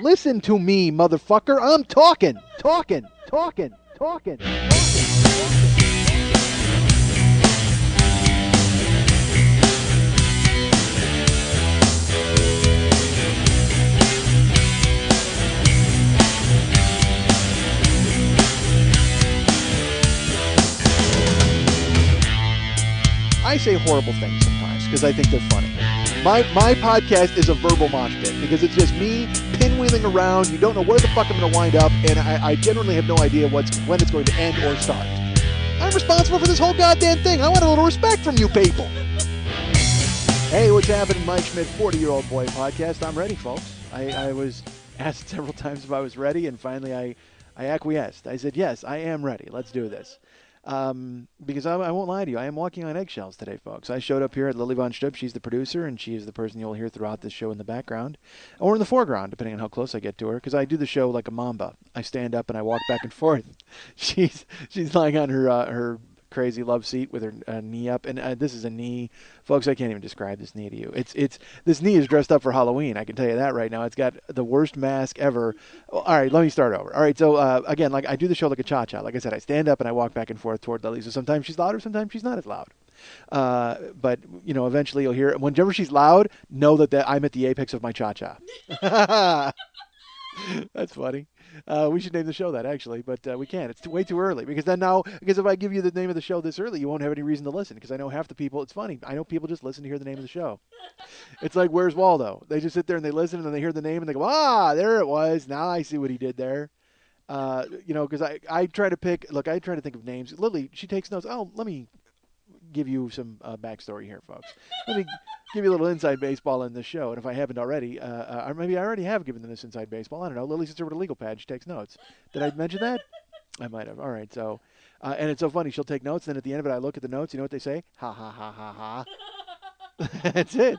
Listen to me, motherfucker. I'm talking. I say horrible things sometimes because I think they're funny. My podcast is a verbal mosh pit because it's just me pinwheeling around. You don't know where the fuck I'm going to wind up, and I generally have no idea when it's going to end or start. I'm responsible for this whole goddamn thing. I want a little respect from you people. Hey, what's happening? Mike Schmidt, 40-Year-Old Boy Podcast. I'm ready, folks. I was asked several times if I was ready, and finally I acquiesced. I said, yes, I am ready. Let's do this. Because I won't lie to you, I am walking on eggshells today, folks. I showed up here at Lily Von Strupp. She's the producer, and she is the person you'll hear throughout this show in the background, or in the foreground, depending on how close I get to her, because I do the show like a mamba. I stand up and I walk back and forth. She's lying on her crazy love seat with her knee up, and this is a knee, folks. I can't even describe this knee to you. It's this knee is dressed up for Halloween. I can tell you that right now. It's got the worst mask ever. All right, let me start over. All right, so again, like I do the show like a cha-cha. Like I said, I stand up and I walk back and forth toward Lily. So sometimes she's louder, sometimes she's not as loud. But eventually you'll hear it. Whenever she's loud, know that I'm at the apex of my cha-cha. That's funny. We should name the show that, actually, but we can't. It's way too early because if I give you the name of the show this early, you won't have any reason to listen because I know half the people, it's funny, I know people just listen to hear the name of the show. It's like, Where's Waldo? They just sit there and they listen and then they hear the name and they go, there it was. Now I see what he did there. Because I try to think of names. Lily, she takes notes. Oh, let me give you some backstory here, folks. Let me give you a little inside baseball in this show, and if I haven't already, or maybe I already have given them this inside baseball. I don't know. Lily sits there with a legal pad. She takes notes. Did I mention that? I might have. All right. So, and it's so funny. She'll take notes, and then at the end of it, I look at the notes. You know what they say? Ha ha ha ha ha. That's it.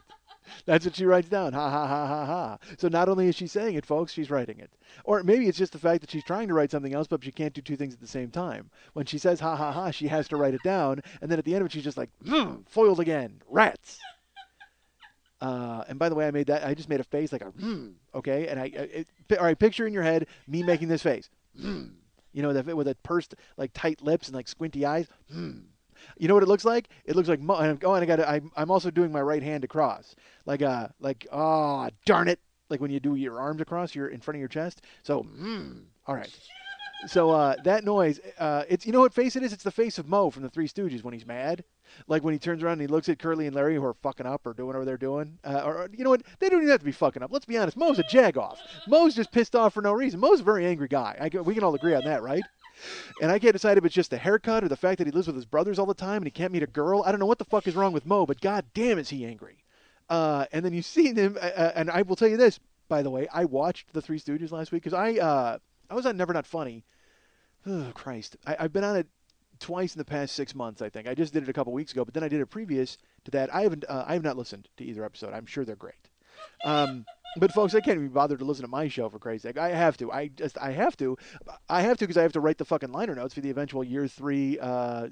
That's what she writes down. Ha, ha, ha, ha, ha. So not only is she saying it, folks, she's writing it. Or maybe it's just the fact that she's trying to write something else, but she can't do two things at the same time. When she says ha, ha, ha, she has to write it down. And then at the end of it, she's just like, foiled again. Rats. And by the way, I just made a face like a, okay? And all right, picture in your head me making this face. That with a pursed, like tight lips and like squinty eyes. You know what it looks like? It looks like I'm also doing my right hand across, oh darn it, like when you do your arms across in front of your chest. So, all right. So that noise, it's what face it is? It's the face of Moe from the Three Stooges when he's mad. Like when he turns around and he looks at Curly and Larry who are fucking up or doing whatever they're doing. Or you know what? They don't even have to be fucking up. Let's be honest. Moe's a jagoff. Moe's just pissed off for no reason. Moe's a very angry guy. We can all agree on that, right? And I can't decide if it's just the haircut or the fact that he lives with his brothers all the time and he can't meet a girl. I don't know what the fuck is wrong with Moe, but god damn is he angry. And then you see him, and I will tell you this, by the way, I watched the Three Stooges last week because I was on Never Not Funny. Oh, Christ. I've been on it twice in the past 6 months, I think. I just did it a couple weeks ago, but then I did it previous to that. I have not listened to either episode. I'm sure they're great. But folks, I can't even bother to listen to my show for Christ's sake. I have to. I have to because I have to write the fucking liner notes for the eventual year 3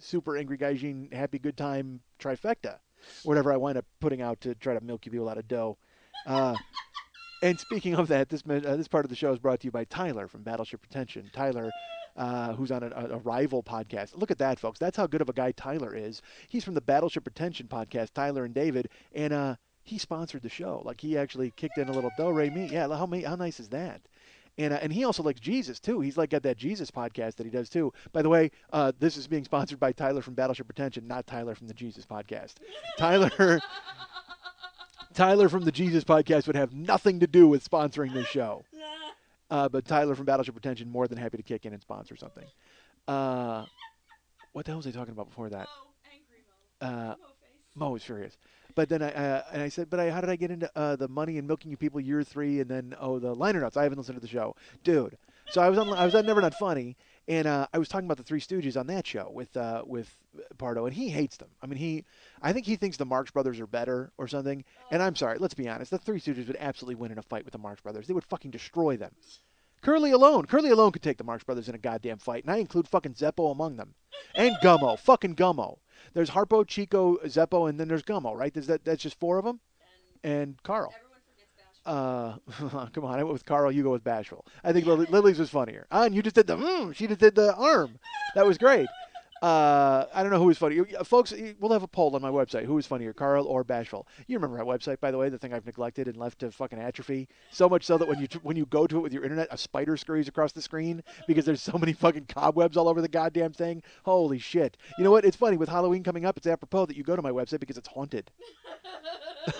super angry gaijin happy good time trifecta, whatever I wind up putting out to try to milk you people out of dough. And speaking of that, this part of the show is brought to you by Tyler from Battleship Retention. Tyler, who's on a rival podcast. Look at that, folks. That's how good of a guy Tyler is. He's from the Battleship Retention podcast, Tyler and David, and he sponsored the show. Like, he actually kicked in a little do-re-mi. Yeah, how nice is that? And he also likes Jesus, too. He's got that Jesus podcast that he does, too. By the way, this is being sponsored by Tyler from Battleship Retention, not Tyler from the Jesus podcast. Tyler from the Jesus podcast would have nothing to do with sponsoring this show. But Tyler from Battleship Retention, more than happy to kick in and sponsor something. What the hell was I talking about before that? Angry Mo. Mo was furious. But then I said, how did I get into the money and milking you people year 3 and then the liner notes? I haven't listened to the show, dude. So I was on Never Not Funny, and I was talking about the Three Stooges on that show with Pardo, and he hates them. I mean, I think he thinks the Marx Brothers are better or something. And I'm sorry, let's be honest, the Three Stooges would absolutely win in a fight with the Marx Brothers. They would fucking destroy them. Curly alone could take the Marx Brothers in a goddamn fight, and I include fucking Zeppo among them, and Gummo, fucking Gummo. There's Harpo, Chico, Zeppo, and then there's Gummo, right? That's just 4 of them, and Carl. Everyone forgets Come on, I went with Carl. You go with Bashful. I think Lily's was funnier. And you just did she just did the arm. That was great. I don't know who was funnier. Folks, we'll have a poll on my website. Who was funnier, Carl or Bashful? You remember my website, by the way, the thing I've neglected and left to fucking atrophy. So much so that when you go to it with your internet, a spider scurries across the screen because there's so many fucking cobwebs all over the goddamn thing. Holy shit. You know what? It's funny. With Halloween coming up, it's apropos that you go to my website because it's haunted.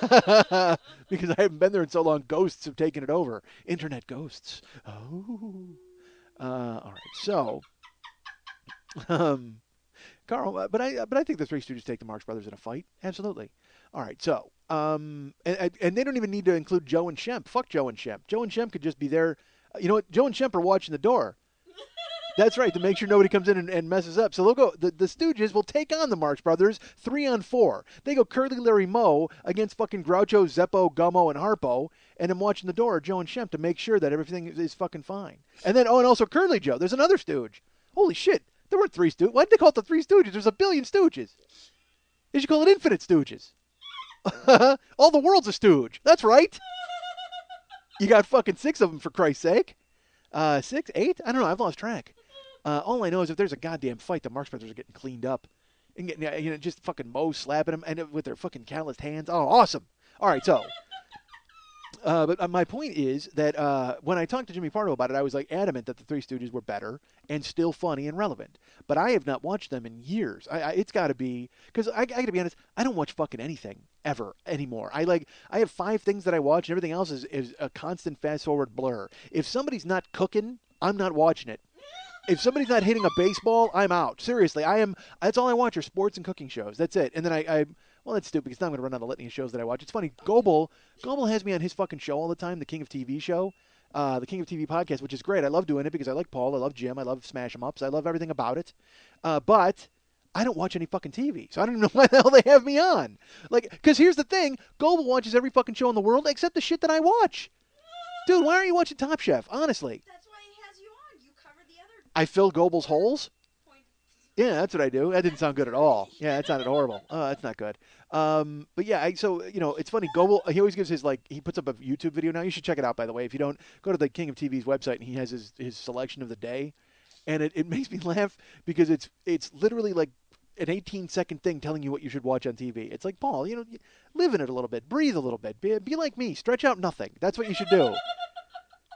Because I haven't been there in so long. Ghosts have taken it over. Internet ghosts. Oh. All right. So, Carl, but I think the Three Stooges take the Marx Brothers in a fight. Absolutely. All right. So, and they don't even need to include Joe and Shemp. Fuck Joe and Shemp. Joe and Shemp could just be there. You know what? Joe and Shemp are watching the door. That's right, to make sure nobody comes in and messes up. So they'll go. The Stooges will take on the Marx Brothers 3-on-4. They go Curly, Larry, Moe against fucking Groucho, Zeppo, Gummo, and Harpo, and I'm watching the door, Joe and Shemp, to make sure that everything is fucking fine. And then, and also Curly Joe. There's another Stooge. Holy shit, there weren't three Stooges. Why did they call it the Three Stooges? There's a billion Stooges. They should call it Infinite Stooges. All the world's a Stooge. That's right. You got fucking 6 of them, for Christ's sake. 6, 8? I don't know. I've lost track. All I know is if there's a goddamn fight, the Marx Brothers are getting cleaned up. And getting, just fucking Moe slapping them and with their fucking calloused hands. Oh, awesome. All right, so. But my point is that when I talked to Jimmy Pardo about it, I was like adamant that the Three Stooges were better and still funny and relevant. But I have not watched them in years. It's got to be, because I got to be honest, I don't watch fucking anything ever anymore. I have 5 things that I watch, and everything else is a constant fast forward blur. If somebody's not cooking, I'm not watching it. If somebody's not hitting a baseball, I'm out. Seriously, that's all I watch are sports and cooking shows. That's it. And then well, that's stupid because now I'm going to run out of litany of shows that I watch. It's funny. Goebel has me on his fucking show all the time, the King of TV show, the King of TV podcast, which is great. I love doing it because I like Paul, I love Jim, I love Smash 'em Ups, I love everything about it. But I don't watch any fucking TV, so I don't even know why the hell they have me on. Because here's the thing, Goebel watches every fucking show in the world except the shit that I watch. Dude, why aren't you watching Top Chef? Honestly. That's why he has you on. You cover the other. I fill Goebel's holes? Yeah, that's what I do. That didn't sound good at all. Yeah, that sounded horrible. Oh, that's not good. But yeah, so it's funny. Goebel, he always gives he puts up a YouTube video now. You should check it out, by the way. If you don't, go to the King of TV's website, and he has his selection of the day, and it makes me laugh because it's literally like an 18-second thing telling you what you should watch on TV. It's like, Paul, live in it a little bit, breathe a little bit, be like me, stretch out nothing. That's what you should do.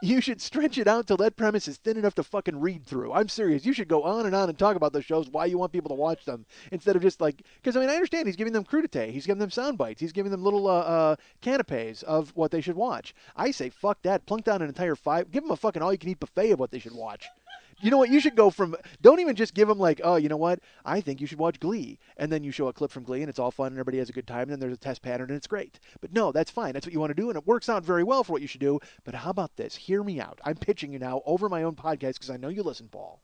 You should stretch it out till that premise is thin enough to fucking read through. I'm serious. You should go on and talk about those shows, why you want people to watch them, instead of just because I understand he's giving them crudité, he's giving them sound bites, he's giving them little canapes of what they should watch. I say fuck that, plunk down an entire 5, give them a fucking all-you-can-eat buffet of what they should watch. You know what? You should go from, don't even just give them oh, you know what? I think you should watch Glee. And then you show a clip from Glee and it's all fun and everybody has a good time and then there's a test pattern and it's great. But no, that's fine. That's what you want to do and it works out very well for what you should do. But how about this? Hear me out. I'm pitching you now over my own podcast because I know you listen, Paul.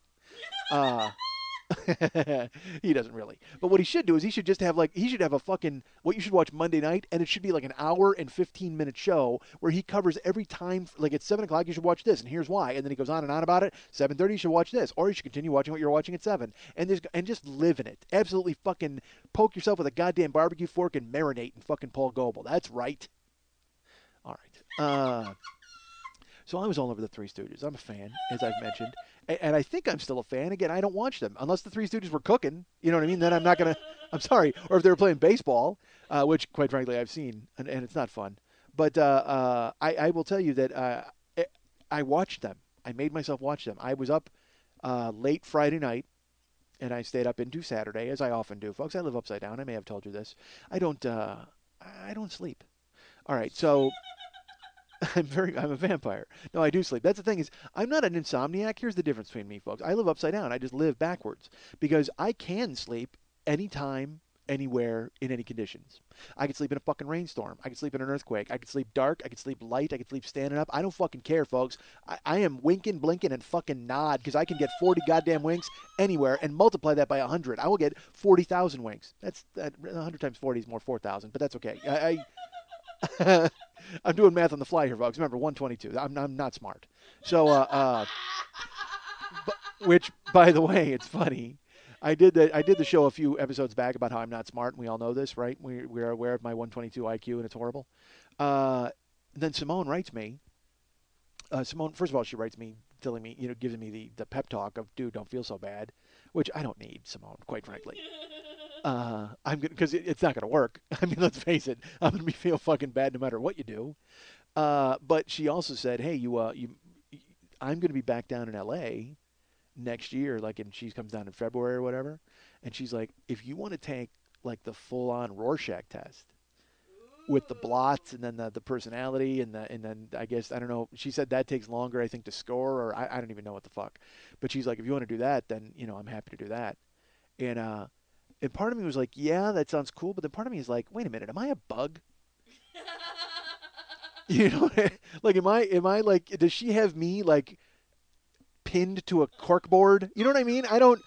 He doesn't really. But what he should do is he should just have he should have a fucking what you should watch Monday night, and it should be like an hour and 15-minute show where he covers every time. Like at 7 o'clock you should watch this, and here's why. And then he goes on and on about it. 7:30 you should watch this, or you should continue watching what you're watching at 7, and just live in it. Absolutely fucking poke yourself with a goddamn barbecue fork and marinate in fucking Paul Goebel. That's right. All right. So I was all over the Three Stooges. I'm a fan, as I've mentioned. And I think I'm still a fan. Again, I don't watch them. Unless the Three Stooges were cooking, you know what I mean? Then I'm not going to, I'm sorry. Or if they were playing baseball, which, quite frankly, I've seen, and it's not fun. But I will tell you that I watched them. I made myself watch them. I was up late Friday night, and I stayed up into Saturday, as I often do. Folks, I live upside down. I may have told you this. I don't sleep. All right, so... I'm a vampire. No, I do sleep. That's the thing is, I'm not an insomniac. Here's the difference between me, folks. I live upside down. I just live backwards because I can sleep anytime, anywhere, in any conditions. I could sleep in a fucking rainstorm. I could sleep in an earthquake. I could sleep dark. I could sleep light. I could sleep standing up. I don't fucking care, folks. I am winking, blinking, and fucking nod because I can get 40 goddamn winks anywhere and multiply that by 100. I will get 40,000 winks. That's 100 times 40 is more 4,000, but that's okay. I'm doing math on the fly here, folks. Remember, 122. I'm not smart. So, which, by the way, it's funny. I did the show a few episodes back about how I'm not smart, and we all know this, right? We are aware of my 122 IQ, and it's horrible. then Simone writes me. Simone, first of all, she writes me telling me, giving me the pep talk of, dude, don't feel so bad, which I don't need, Simone, quite frankly. I'm gonna because it's not gonna work. I mean, let's face it, I'm gonna be feel fucking bad no matter what you do. But she also said, hey, I'm gonna be back down in L.A. next year, like, and she comes down in February or whatever, and she's like, if you want to take like the full-on Rorschach test with the blots and then the personality and then I guess I don't know. She said that takes longer, I think, to score, or I don't even know what the fuck. But she's like, if you want to do that, then I'm happy to do that. And and part of me was like, yeah, that sounds cool. But then part of me is like, wait a minute, am I a bug? You know, like am I like, does she have me like pinned to a corkboard? You know what I mean? I don't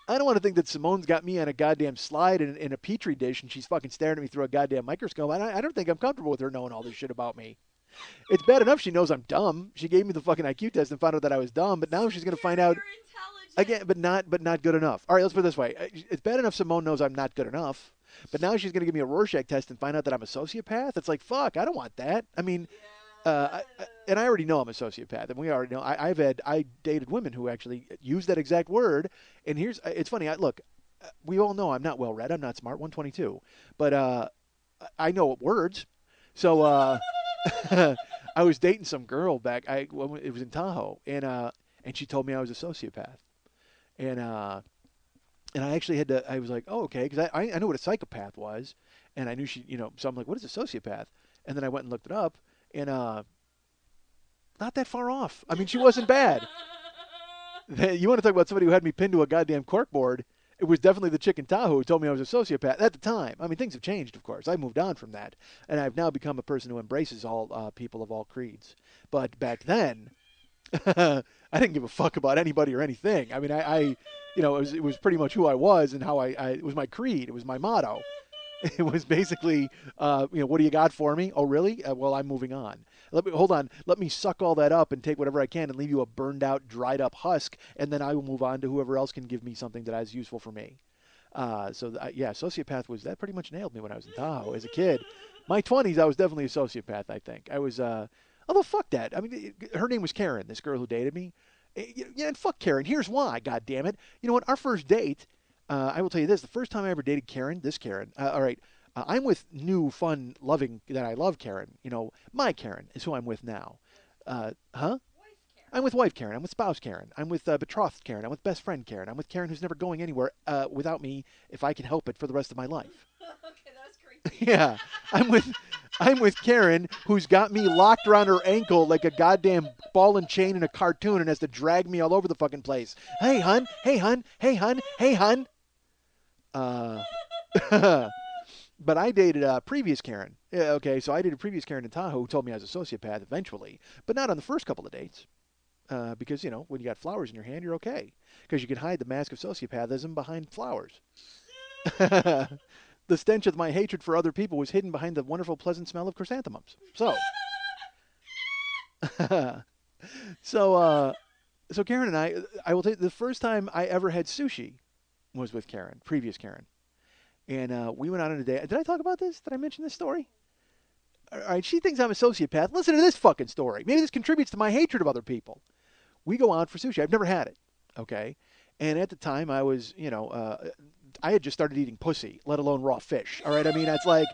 want to think that Simone's got me on a goddamn slide in a petri dish and she's fucking staring at me through a goddamn microscope. I don't think I'm comfortable with her knowing all this shit about me. It's bad enough she knows I'm dumb. She gave me the fucking IQ test and found out that I was dumb, but now she's going to find out again, but not good enough. All right, let's put it this way. It's bad enough Simone knows I'm not good enough, but now she's going to give me a Rorschach test and find out that I'm a sociopath. It's like, fuck, I don't want that. I mean, and I already know I'm a sociopath, and we already know. I dated women who actually use that exact word. And it's funny. Look, we all know I'm not well read. I'm not smart. 122, but I know words. So I was dating some girl back. It was in Tahoe, and she told me I was a sociopath, and I actually had to. I was like, oh, okay, because I knew what a psychopath was, and I knew she, So I'm like, what is a sociopath? And then I went and looked it up. And not that far off. I mean, she wasn't bad. You want to talk about somebody who had me pinned to a goddamn corkboard? It was definitely the chick in Tahoe who told me I was a sociopath at the time. I mean, things have changed, of course. I moved on from that, and I've now become a person who embraces all people of all creeds. But back then, I didn't give a fuck about anybody or anything. I mean, it was pretty much who I was and how it was my creed. It was my motto. It was basically, what do you got for me? Oh, really? Well, I'm moving on. Hold on. Let me suck all that up and take whatever I can and leave you a burned out, dried up husk, and then I will move on to whoever else can give me something that is useful for me. Sociopath that pretty much nailed me when I was in Tahoe as a kid. My 20s, I was definitely a sociopath, I think. I was, although fuck that. I mean, her name was Karen, this girl who dated me. Yeah, and fuck Karen. Here's why, God damn it. You know what? Our first date, I will tell you this. The first time I ever dated Karen, all right, I'm with new, fun, loving, that I love Karen. My Karen is who I'm with now. Huh? I'm with wife Karen. I'm with spouse Karen. I'm with betrothed Karen. I'm with best friend Karen. I'm with Karen who's never going anywhere without me if I can help it for the rest of my life. Okay, that's creepy. Yeah, I'm with Karen who's got me locked around her ankle like a goddamn ball and chain in a cartoon and has to drag me all over the fucking place. Hey, hun. Hey, hun. Hey, hun. Hey, hun. But I dated a previous Karen. Yeah, okay, so I dated a previous Karen in Tahoe who told me I was a sociopath eventually, but not on the first couple of dates. Because, when you got flowers in your hand, you're okay. Because you can hide the mask of sociopathism behind flowers. The stench of my hatred for other people was hidden behind the wonderful, pleasant smell of chrysanthemums. So Karen and I will tell you, the first time I ever had sushi was with Karen, previous Karen. And we went out on a date. Did I talk about this? Did I mention this story? All right, she thinks I'm a sociopath. Listen to this fucking story. Maybe this contributes to my hatred of other people. We go out for sushi. I've never had it, okay? And at the time, I was, I had just started eating pussy, let alone raw fish. All right, I mean, it's like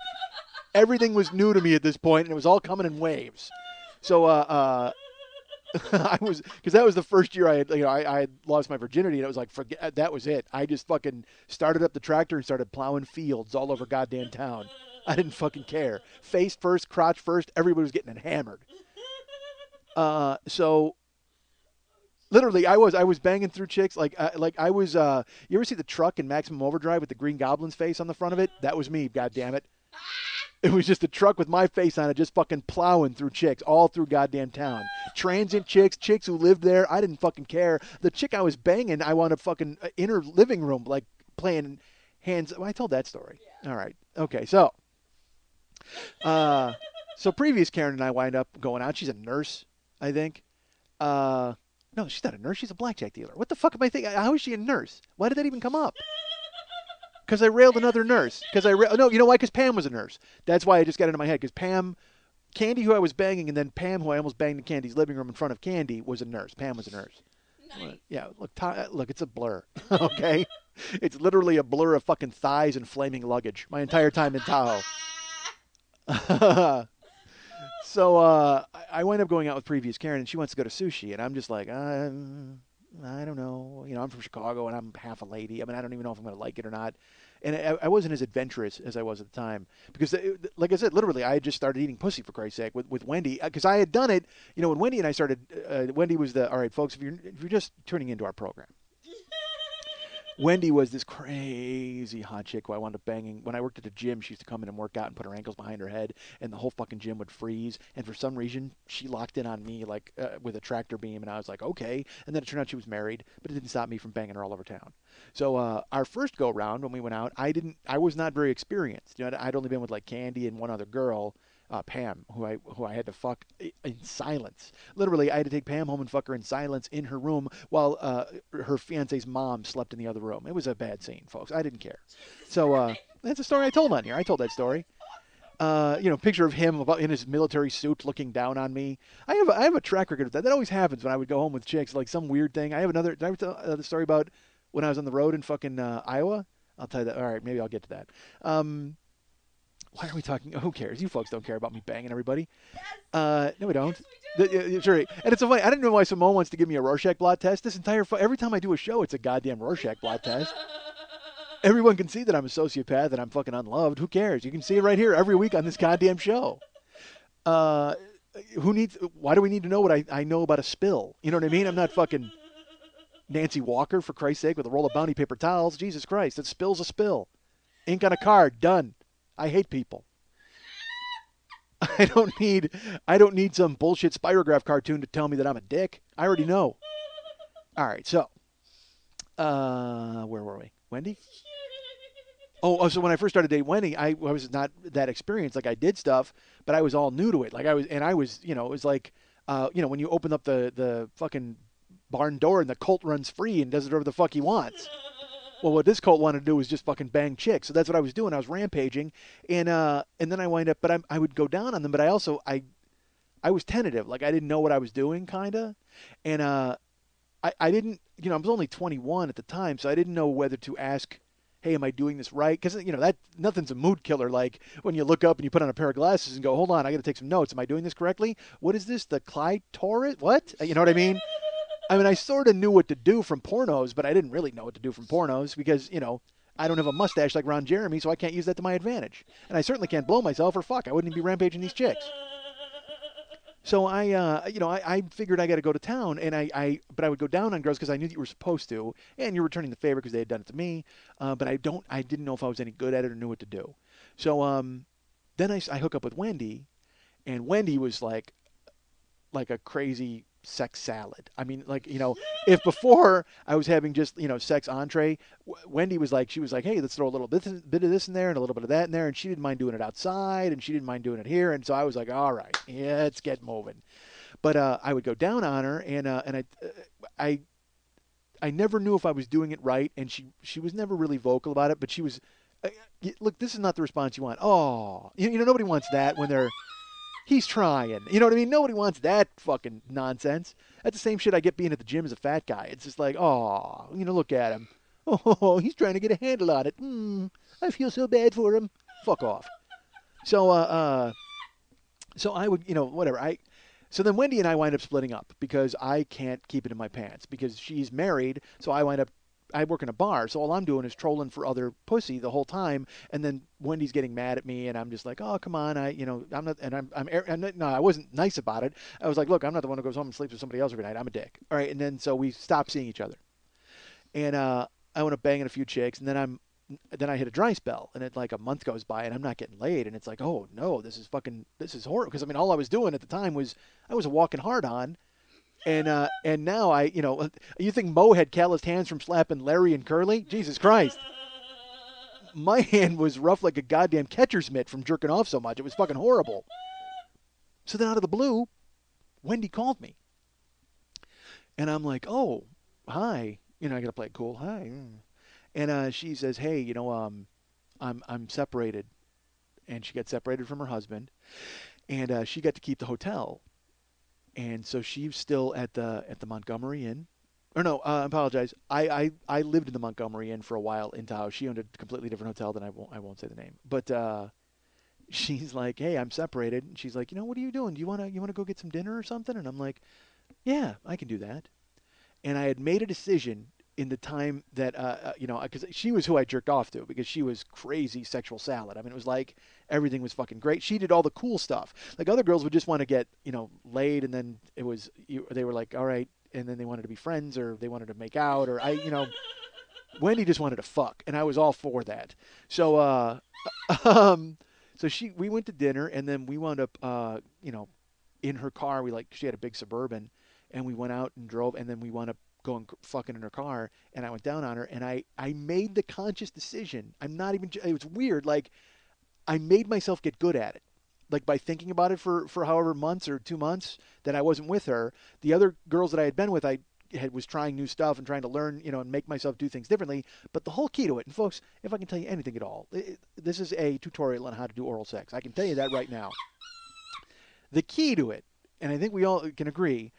everything was new to me at this point, and it was all coming in waves. So because that was the first year I had lost my virginity, and it was like, forget, that was it. I just fucking started up the tractor and started plowing fields all over goddamn town. I didn't fucking care. Face first, crotch first. Everybody was getting hammered. So literally, I was banging through chicks like I was. You ever see the truck in Maximum Overdrive with the Green Goblin's face on the front of it? That was me. God damn it. It was just a truck with my face on it, just fucking plowing through chicks all through goddamn town. Transient chicks who lived there. I didn't fucking care. The chick I was banging, I wound up fucking in her living room, like playing hands. Well, I told that story. Yeah. All right. Okay. So previous Karen and I wind up going out. She's a nurse, I think. No, she's not a nurse. She's a blackjack dealer. What the fuck am I thinking? How is she a nurse? Why did that even come up? Because I railed another nurse. No, you know why? Because Pam was a nurse. That's why I just got into my head. Because Pam Candy, who I was banging, and then Pam, who I almost banged in Candy's living room in front of Candy, was a nurse. Pam was a nurse. Nice. Yeah, look, it's a blur. Okay, it's literally a blur of fucking thighs and flaming luggage. My entire time in Tahoe. So I wind up going out with previous Karen, and she wants to go to sushi, and I'm just like, I don't know. I'm from Chicago, and I'm half a lady. I mean, I don't even know if I'm going to like it or not. And I wasn't as adventurous as I was at the time because, like I said, literally, I had just started eating pussy for Christ's sake with Wendy because I had done it. When Wendy and I started, Wendy was all right, folks. If you're just tuning into our program, Wendy was this crazy hot chick who I wound up banging. When I worked at the gym, she used to come in and work out and put her ankles behind her head, and the whole fucking gym would freeze. And for some reason, she locked in on me like with a tractor beam, and I was like, okay. And then it turned out she was married, but it didn't stop me from banging her all over town. So our first go round when we went out, I was not very experienced. I'd only been with like Candy and one other girl. Pam, who I had to fuck in silence. Literally, I had to take Pam home and fuck her in silence in her room while her fiance's mom slept in the other room. It was a bad scene, folks. I didn't care. So that's a story I told on here. I told that story. Picture of him in his military suit looking down on me. I have a track record of that. That always happens when I would go home with chicks, like some weird thing. I have another. Did I ever tell the story about when I was on the road in fucking Iowa? I'll tell you that. All right, maybe I'll get to that. Why are we talking? Who cares? You folks don't care about me banging everybody. No, we don't. Sure. And it's so funny. I didn't know why Simone wants to give me a Rorschach blot test. Every time I do a show, it's a goddamn Rorschach blot test. Everyone can see that I'm a sociopath and I'm fucking unloved. Who cares? You can see it right here every week on this goddamn show. Why do we need to know what I know about a spill? You know what I mean? I'm not fucking Nancy Walker, for Christ's sake, with a roll of bounty paper towels. Jesus Christ. A spill's a spill. Ink on a card. Done. I hate people. I don't need some bullshit Spirograph cartoon to tell me that I'm a dick. I already know. All right, so where were we? Wendy? So when I first started dating Wendy, I was not that experienced. Like I did stuff, but I was all new to it. Like I was, it was like, when you open up the fucking barn door and the colt runs free and does whatever the fuck he wants. Well, what this cult wanted to do was just fucking bang chicks. So that's what I was doing. I was rampaging, and then I wind up. But I would go down on them. But I was tentative. Like I didn't know what I was doing, kinda, and I didn't. I was only 21 at the time, so I didn't know whether to ask, "Hey, am I doing this right?" Because that nothing's a mood killer. Like when you look up and you put on a pair of glasses and go, "Hold on, I got to take some notes. Am I doing this correctly? What is this? The clitoris? What? You know what I mean?" I mean, I sort of knew what to do from pornos, but I didn't really know what to do from pornos because, I don't have a mustache like Ron Jeremy, so I can't use that to my advantage. And I certainly can't blow myself or fuck. I wouldn't even be rampaging these chicks. So I figured I got to go to town, and but I would go down on girls because I knew that you were supposed to, and you're returning the favor because they had done it to me. But I didn't know if I was any good at it or knew what to do. So then I hook up with Wendy, and Wendy was like a crazy sex salad. I mean, like, if before I was having just, sex entree, Wendy was like, hey, let's throw a little bit of this in there and a little bit of that in there. And she didn't mind doing it outside and she didn't mind doing it here. And so I was like, all right, yeah, let's get moving. But I would go down on her and I never knew if I was doing it right. And she was never really vocal about it, but she was, look, this is not the response you want. Oh, nobody wants that when he's trying. You know what I mean? Nobody wants that fucking nonsense. That's the same shit I get being at the gym as a fat guy. It's just like, oh, look at him. Oh, he's trying to get a handle on it. I feel so bad for him. Fuck off. So, so I would, whatever. So then Wendy and I wind up splitting up because I can't keep it in my pants because she's married. So I work in a bar, so all I'm doing is trolling for other pussy the whole time, and then Wendy's getting mad at me, and I'm just like, oh, come on, I'm not, and no, I wasn't nice about it. I was like, look, I'm not the one who goes home and sleeps with somebody else every night. I'm a dick. All right, and then so we stopped seeing each other, and I went up banging a few chicks, and then I hit a dry spell, and like a month goes by, and I'm not getting laid, and it's like, oh no, this is horrible, because I mean, all I was doing at the time was I was a walking hard on. And now you think Mo had calloused hands from slapping Larry and Curly? Jesus Christ. My hand was rough like a goddamn catcher's mitt from jerking off so much. It was fucking horrible. So then out of the blue, Wendy called me. And I'm like, oh, hi. I got to play it cool. Hi. And she says, hey, I'm separated. And she got separated from her husband. and she got to keep the hotel, and so she's still at the Montgomery Inn. Or no, I apologize. I lived in the Montgomery Inn for a while in Tahoe. She owned a completely different hotel than I won't say the name. But she's like, "Hey, I'm separated." And she's like, "What are you doing? Do you wanna go get some dinner or something?" And I'm like, "Yeah, I can do that." And I had made a decision in the time that because she was who I jerked off to because she was crazy sexual salad. I mean, it was like everything was fucking great. She did all the cool stuff. Like other girls would just want to get laid, and then they were like, all right, and then they wanted to be friends or they wanted to make out or Wendy just wanted to fuck, and I was all for that. So um, so we went to dinner, and then we wound up in her car. She had a big Suburban, and we went out and drove, and then we wound up going fucking in her car, and I went down on her, and I made the conscious decision. I'm not even. It was weird. Like I made myself get good at it. Like by thinking about it for however months or 2 months that I wasn't with her, the other girls that I had been with, was trying new stuff and trying to learn, and make myself do things differently. But the whole key to it, and folks, if I can tell you anything at all, this is a tutorial on how to do oral sex. I can tell you that right now. The key to it, and I think we all can agree,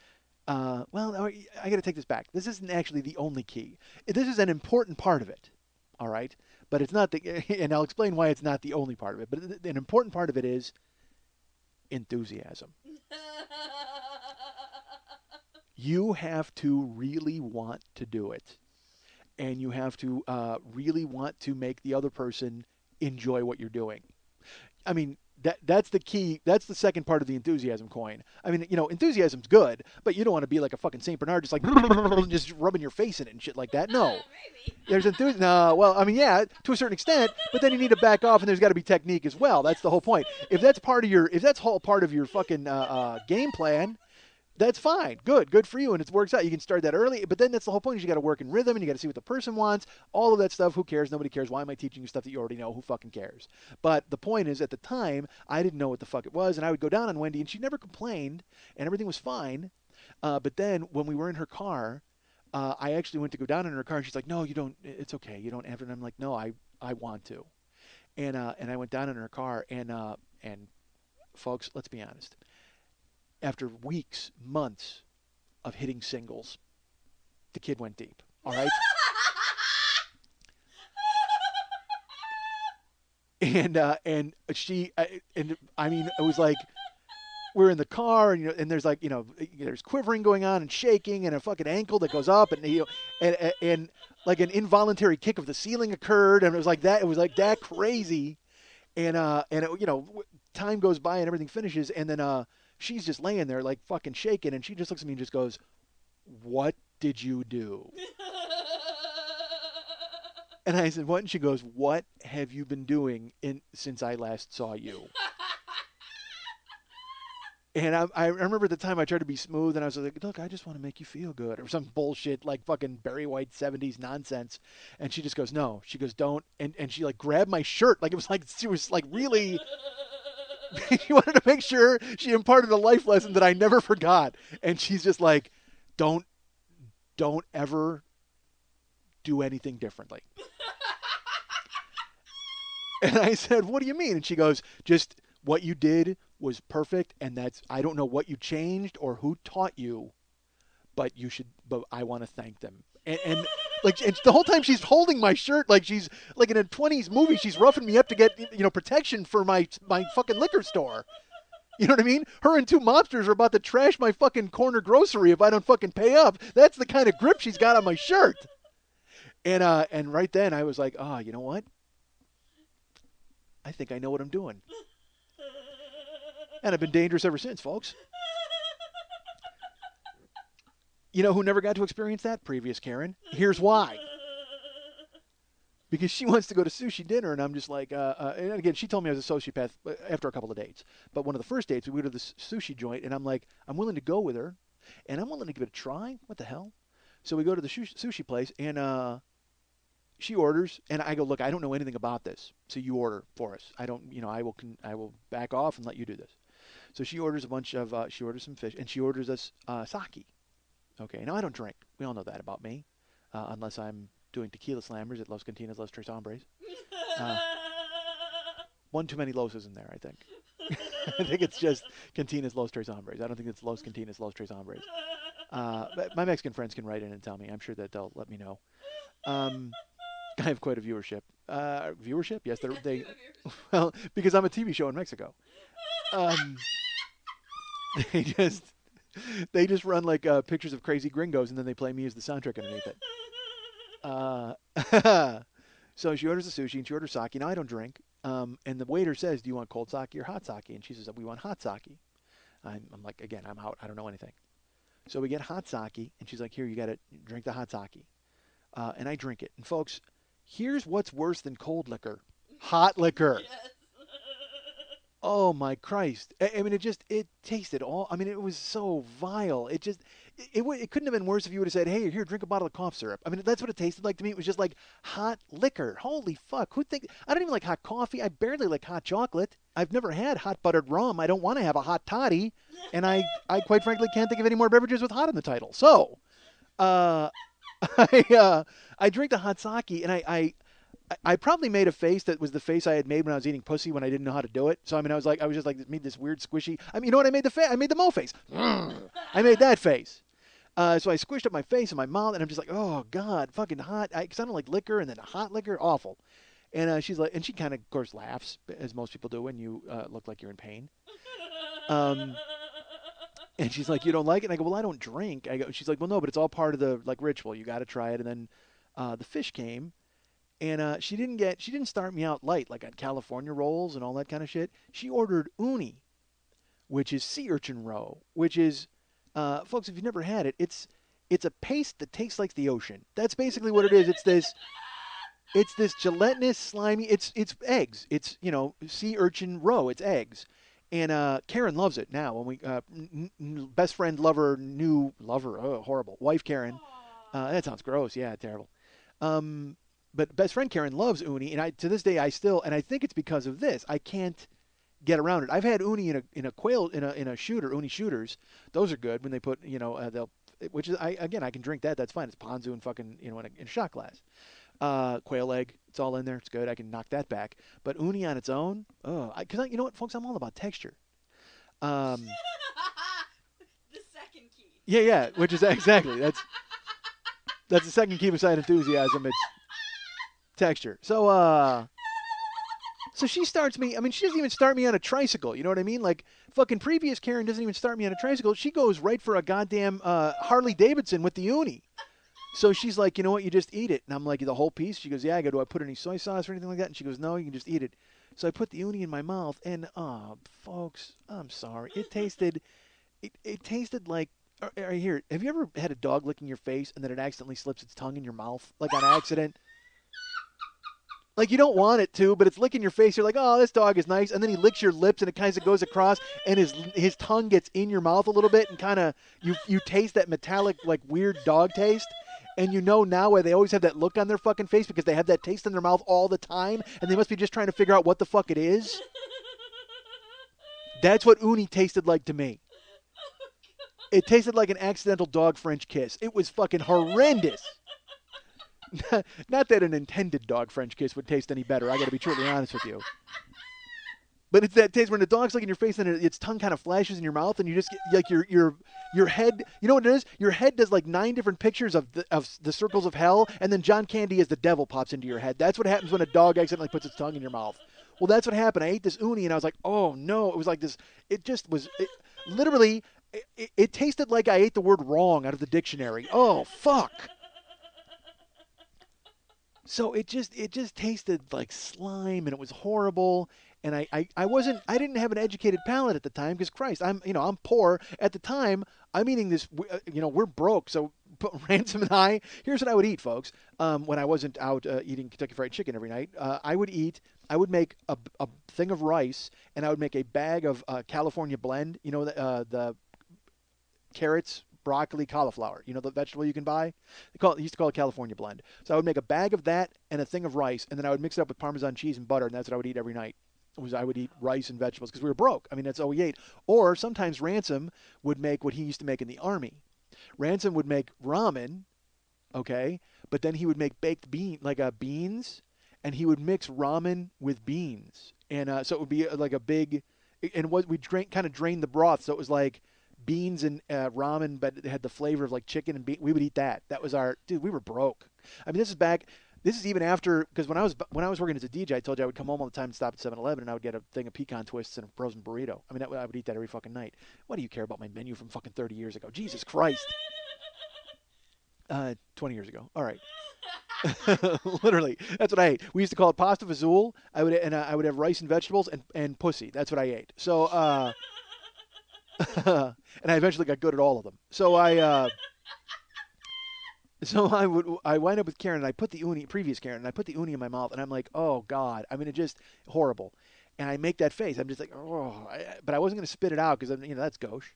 well, I got to take this back. This isn't actually the only key. This is an important part of it, all right? But it's not and I'll explain why it's not the only part of it. But an important part of it is enthusiasm. You have to really want to do it, and you have to really want to make the other person enjoy what you're doing. I mean, that's the key. That's the second part of the enthusiasm coin. I mean, enthusiasm's good, but you don't want to be like a fucking Saint Bernard, just like just rubbing your face in it and shit like that. No, Maybe. there's enthusiasm. No, well, I mean, yeah, to a certain extent, but then you need to back off, and there's got to be technique as well. That's the whole point. If that's whole part of your fucking game plan, that's fine. Good for you, and it works out. You can start that early, but then that's the whole point. Is you got to work in rhythm, and you got to see what the person wants. All of that stuff. Who cares? Nobody cares. Why am I teaching you stuff that you already know? Who fucking cares? But the point is, at the time, I didn't know what the fuck it was, and I would go down on Wendy, and she never complained, and everything was fine. But then when we were in her car, I actually went to go down in her car, and she's like, "No, you don't. It's okay. You don't have it." And I'm like, "No, I want to." And I went down in her car, and folks, let's be honest. After weeks, months of hitting singles, the kid went deep. All right, and I mean, it was like we're in the car, and and there's like there's quivering going on and shaking, and a fucking ankle that goes up, and and like an involuntary kick of the ceiling occurred, and it was like that. It was like that crazy, and time goes by and everything finishes, and then she's just laying there like fucking shaking, and she just looks at me and just goes, "What did you do?" And I said, "What?" And she goes, "What have you been doing since I last saw you?" And I remember at the time I tried to be smooth, and I was like, "Look, I just want to make you feel good," or some bullshit like fucking Barry White '70s nonsense. And she just goes, "No." She goes, "Don't." And she like grabbed my shirt, like it was like she was like really. She wanted to make sure she imparted a life lesson that I never forgot. And she's just like, "Don't, don't ever do anything differently." And I said, "What do you mean?" And she goes, "Just what you did was perfect, and I don't know what you changed or who taught you, but I want to thank them." And like, and the whole time she's holding my shirt like she's like in a '20s movie. She's roughing me up to get protection for my fucking liquor store. You know what I mean? Her and two mobsters are about to trash my fucking corner grocery if I don't fucking pay up. That's the kind of grip she's got on my shirt. And right then I was like, "Oh, you know what? I think I know what I'm doing." And I've been dangerous ever since, folks. You know who never got to experience that? Previous Karen. Here's why. Because she wants to go to sushi dinner, and I'm just like, and again, she told me I was a sociopath after a couple of dates. But one of the first dates, we go to this sushi joint, and I'm like, I'm willing to go with her, and I'm willing to give it a try. What the hell? So we go to the sushi place, and she orders, and I go, "Look, I don't know anything about this, so you order for us. I don't, I will back off and let you do this." So she orders she orders some fish, and she orders us sake. Okay, now I don't drink. We all know that about me, unless I'm doing tequila slammers at Los Cantinas, Los Tres Hombres. Uh, one too many Los's in there, I think. I think it's just Cantinas Los Tres Hombres. I don't think it's Los Cantinas Los Tres Hombres. But my Mexican friends can write in and tell me. I'm sure that they'll let me know. Um, I have quite a viewership. Viewership? Yes, they. Well, because I'm a TV show in Mexico. Um, they just they just run like pictures of crazy gringos, and then they play me as the soundtrack underneath it. Uh, so she orders the sushi and she orders sake. Now I don't drink. And the waiter says, "Do you want cold sake or hot sake?" And she says, "We want hot sake." I'm like, again, I'm out. I don't know anything. So we get hot sake, and she's like, "Here, you got to drink the hot sake." And I drink it. And folks, here's what's worse than cold liquor: hot liquor. Yes. Oh my Christ! I mean, it tasted all. I mean, it was so vile. It couldn't have been worse if you would have said, "Hey, here, drink a bottle of cough syrup." I mean, that's what it tasted like to me. It was just like hot liquor. Holy fuck! Who think? I don't even like hot coffee. I barely like hot chocolate. I've never had hot buttered rum. I don't want to have a hot toddy, and I quite frankly can't think of any more beverages with hot in the title. So, uh, I drink the hot sake, and I probably made a face that was the face I had made when I was eating pussy when I didn't know how to do it. So I mean, I was just like made this weird squishy. I mean, you know what I made the face? I made the mo face. I made that face. So I squished up my face and my mouth, and I'm just like, oh god, fucking hot. Because I don't like liquor, and then hot liquor, awful. And she's like, and she kind of course laughs as most people do when you look like you're in pain. Um, and she's like, you don't like it? And I go, well, I don't drink. She's like, well, no, but it's all part of the like ritual. You got to try it. And then the fish came. And she didn't start me out light like on California rolls and all that kind of shit. She ordered uni, which is sea urchin roe, which is, folks, if you've never had it, it's a paste that tastes like the ocean. That's basically what it is. It's this gelatinous, slimy. It's eggs. It's sea urchin roe. It's eggs, and Karen loves it now. When we best friend lover new lover, oh horrible wife Karen. That sounds gross. Yeah, terrible. Um, but best friend Karen loves uni, and to this day I still, and I think it's because of this. I can't get around it. I've had uni in a quail in a shooter, uni shooters. Those are good when they put they'll, which is I can drink that. That's fine. It's ponzu and fucking in a shot glass. Quail egg, it's all in there. It's good. I can knock that back. But uni on its own, because you know what, folks, I'm all about texture. Um, The second key. yeah, which is exactly that's the second key beside enthusiasm. It's texture. So she starts me. I mean, she doesn't even start me on a tricycle. You know what I mean? Like fucking previous Karen doesn't even start me on a tricycle. She goes right for a goddamn Harley Davidson with the uni. So she's like, you know what? You just eat it. And I'm like, the whole piece? She goes, yeah. I go, do I put any soy sauce or anything like that? And she goes, no, you can just eat it. So I put the uni in my mouth, and folks, I'm sorry. It tasted like. Here, have you ever had a dog licking your face and then it accidentally slips its tongue in your mouth, like on accident? Like you don't want it to, but it's licking your face. You're like, oh, this dog is nice, and then he licks your lips, and it kind of goes across, and his tongue gets in your mouth a little bit, and kind of you taste that metallic like weird dog taste, and you know now why they always have that look on their fucking face because they have that taste in their mouth all the time, and they must be just trying to figure out what the fuck it is. That's what uni tasted like to me. It tasted like an accidental dog French kiss. It was fucking horrendous. Not that an intended dog French kiss would taste any better. I got to be truly honest with you. But it's that taste when the dog's licking your face and its tongue kind of flashes in your mouth, and you just get like your head. You know what it is? Your head does like 9 different pictures of the circles of hell, and then John Candy as the devil pops into your head. That's what happens when a dog accidentally puts its tongue in your mouth. Well, that's what happened. I ate this uni, and I was like, oh no! It was like this. It just was. Literally, it tasted like I ate the word wrong out of the dictionary. Oh fuck! So it just tasted like slime, and it was horrible. And I didn't have an educated palate at the time because Christ, I'm poor at the time. I'm eating this, we're broke. So Ransom and here's what I would eat, folks. When I wasn't out eating Kentucky Fried Chicken every night, I would make a thing of rice, and I would make a bag of California blend. You know, the carrots, broccoli, cauliflower. You know the vegetable you can buy? They used to call it California blend. So I would make a bag of that and a thing of rice, and then I would mix it up with Parmesan cheese and butter, and that's what I would eat every night. I would eat rice and vegetables because we were broke. I mean, that's all we ate. Or sometimes Ransom would make what he used to make in the Army. Ransom would make ramen, okay, but then he would make baked beans, and he would mix ramen with beans, and so it would be like a big. and what we kind of drained the broth, so it was like beans and ramen, but it had the flavor of like chicken and bean. We would eat that. That was our dude. We were broke. I mean, this is even after, because when I was working as a DJ, I told you I would come home all the time and stop at 7-Eleven, and I would get a thing of pecan twists and a frozen burrito. I mean, I would eat that every fucking night. What do you care about my menu from fucking 30 years ago? Jesus Christ. 20 years ago. All right. Literally, that's what I ate. We used to call it pasta fazool. I would have rice and vegetables and pussy. That's what I ate. So, and I eventually got good at all of them. So I wind up with Karen, and I put the uni, previous Karen, and I put the uni in my mouth, and I'm like, oh God. I mean, it just horrible. And I make that face. I'm just like, oh, but I wasn't going to spit it out because that's gauche.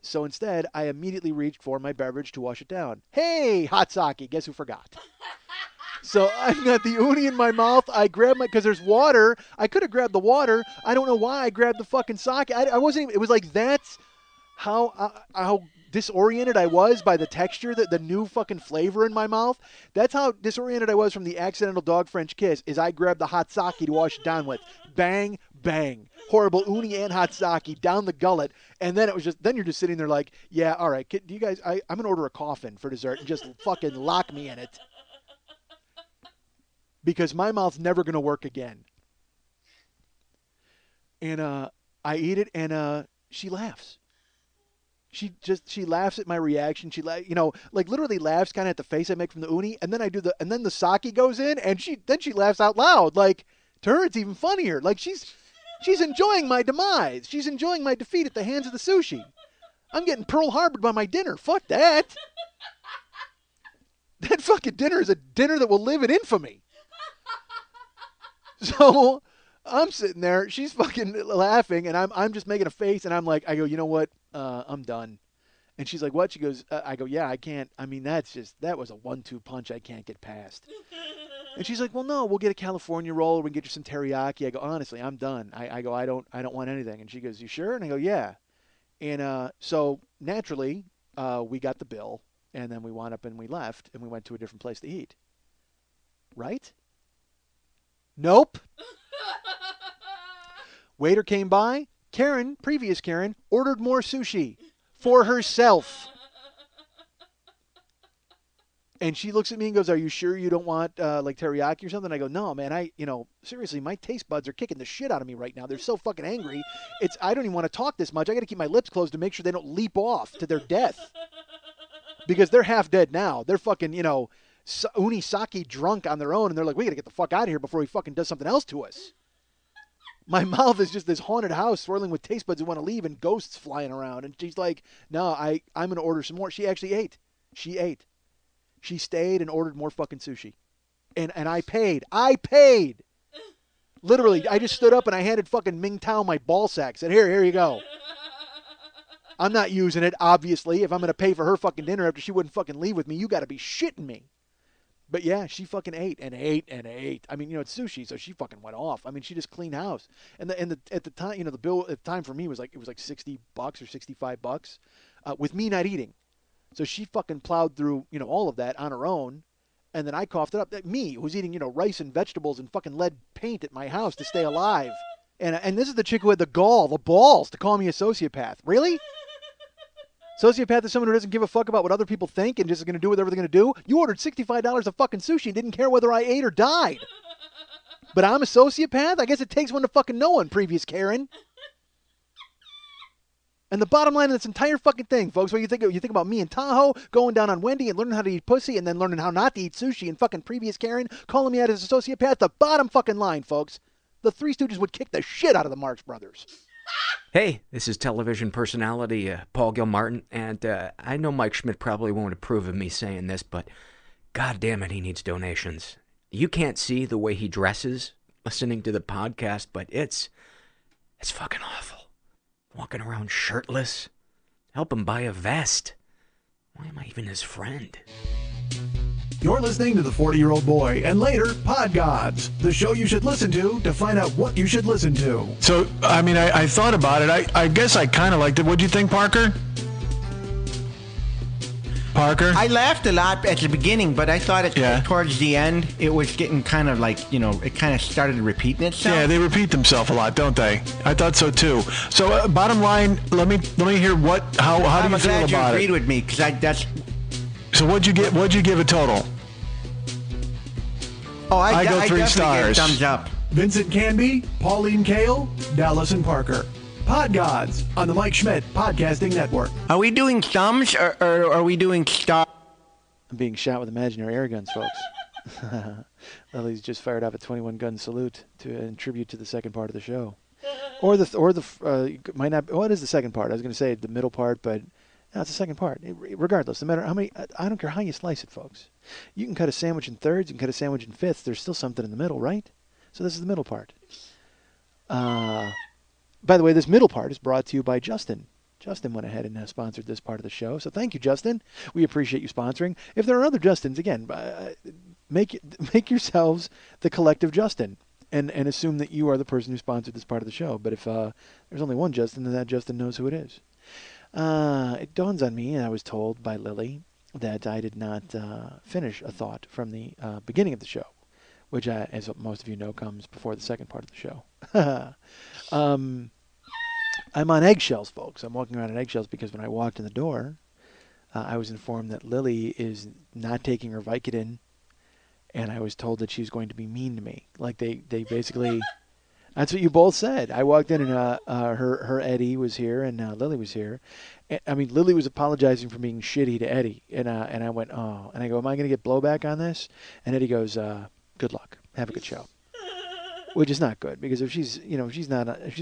So instead, I immediately reached for my beverage to wash it down. Hey, hot sake. Guess who forgot? So I've got the uni in my mouth. I grab because there's water. I could have grabbed the water. I don't know why I grabbed the fucking sake. I wasn't even, it was like, that's how disoriented I was by the texture, the new fucking flavor in my mouth. That's how disoriented I was from the accidental dog French kiss, is I grabbed the hot sake to wash it down with. Bang, bang. Horrible uni and hot sake down the gullet. And then then you're just sitting there like, yeah, all right, do you guys, I'm going to order a coffin for dessert and just fucking lock me in it. Because my mouth's never going to work again. And I eat it, and she laughs. She laughs at my reaction. She like literally laughs kind of at the face I make from the uni, and then and then the sake goes in, and she laughs out loud. Like, to her it's even funnier. Like she's enjoying my demise. She's enjoying my defeat at the hands of the sushi. I'm getting Pearl Harbored by my dinner. Fuck that. That fucking dinner is a dinner that will live in infamy. So I'm sitting there, she's fucking laughing, and I'm just making a face, and I'm like, I go, you know what? I'm done. And she's like, what? She goes, I go, yeah, I can't. I mean, that was a 1-2 punch I can't get past. And she's like, well, no, we'll get a California roll, or we can get you some teriyaki. I go, honestly, I'm done. I go, I don't want anything. And she goes, you sure? And I go, yeah. And so naturally, we got the bill, and then we wound up and we left, and we went to a different place to eat. Right? Nope. Waiter came by. Karen, previous Karen, ordered more sushi for herself. And she looks at me and goes, are you sure you don't want like teriyaki or something? I go, no, man, seriously, my taste buds are kicking the shit out of me right now. They're so fucking angry. I don't even want to talk this much. I got to keep my lips closed to make sure they don't leap off to their death. Because they're half dead now. They're fucking, uni sake drunk on their own, and they're like, we got to get the fuck out of here before he fucking does something else to us. My mouth is just this haunted house swirling with taste buds who want to leave and ghosts flying around. And she's like, no, I'm going to order some more. She actually ate. She ate. She stayed and ordered more fucking sushi. And I paid. Literally, I just stood up and I handed fucking Ming Tao my ball sack. Said, here you go. I'm not using it, obviously. If I'm going to pay for her fucking dinner after she wouldn't fucking leave with me, you got to be shitting me. But yeah, she fucking ate and ate and ate. I mean, it's sushi, so she fucking went off. I mean, she just cleaned house. And at the time, the bill at the time for me was like, it was like $60 or $65, with me not eating. So she fucking plowed through, all of that on her own. And then I coughed it up. Me, who's eating, rice and vegetables and fucking lead paint at my house to stay alive. And this is the chick who had the balls to call me a sociopath. Really? Sociopath is someone who doesn't give a fuck about what other people think and just is going to do whatever they're going to do. You ordered $65 of fucking sushi and didn't care whether I ate or died. But I'm a sociopath? I guess it takes one to fucking know one, previous Karen. And the bottom line of this entire fucking thing, folks, what you think about me in Tahoe, going down on Wendy and learning how to eat pussy and then learning how not to eat sushi, and fucking previous Karen calling me out as a sociopath, the bottom fucking line, folks. The Three Stooges would kick the shit out of the Marx Brothers. Hey, this is television personality Paul Gilmartin, and I know Mike Schmidt probably won't approve of me saying this, but god damn it, he needs donations. You can't see the way he dresses listening to the podcast, but it's fucking awful. Walking around shirtless. Help him buy a vest. Why am I even his friend? You're listening to The 40-Year-Old Boy, and later, Pod Gods, the show you should listen to find out what you should listen to. So, I mean, I thought about it. I guess I kind of liked it. What'd you think, Parker? Parker? I laughed a lot at the beginning, but I thought towards the end it was getting kind of like, it kind of started repeating itself. Yeah, they repeat themselves a lot, don't they? I thought so too. So bottom line, let me hear how do you feel about it? I'm glad you agreed with me because that's. So what'd you give a total? Oh, I go 3 definitely stars. Give thumbs up. Vincent Canby, Pauline Kael, Dallas and Parker. Pod Gods on the Mike Schmidt Podcasting Network. Are we doing thumbs or are we doing stars? I'm being shot with imaginary air guns, folks. Lily's just fired off a 21-gun salute in tribute to the second part of the show. Or might not. What is the second part? I was going to say the middle part, but no, it's the second part. Regardless, no matter how many, I don't care how you slice it, folks. You can cut a sandwich in thirds, you can cut a sandwich in fifths. There's still something in the middle, right? So this is the middle part. By the way, this middle part is brought to you by Justin. Justin went ahead and sponsored this part of the show. So thank you, Justin. We appreciate you sponsoring. If there are other Justins, again, make yourselves the collective Justin and assume that you are the person who sponsored this part of the show. But if there's only one Justin, then that Justin knows who it is. It dawns on me, and I was told by Lily, that I did not finish a thought from the beginning of the show, which, as most of you know, comes before the second part of the show. I'm on eggshells, folks. I'm walking around on eggshells because when I walked in the door, I was informed that Lily is not taking her Vicodin, and I was told that she was going to be mean to me. Like they basically, that's what you both said. I walked in and her Eddie was here and Lily was here. I mean, Lily was apologizing for being shitty to Eddie, and I went, oh, and I go, am I going to get blowback on this? And Eddie goes, good luck, have a good show. Which is not good, because if she's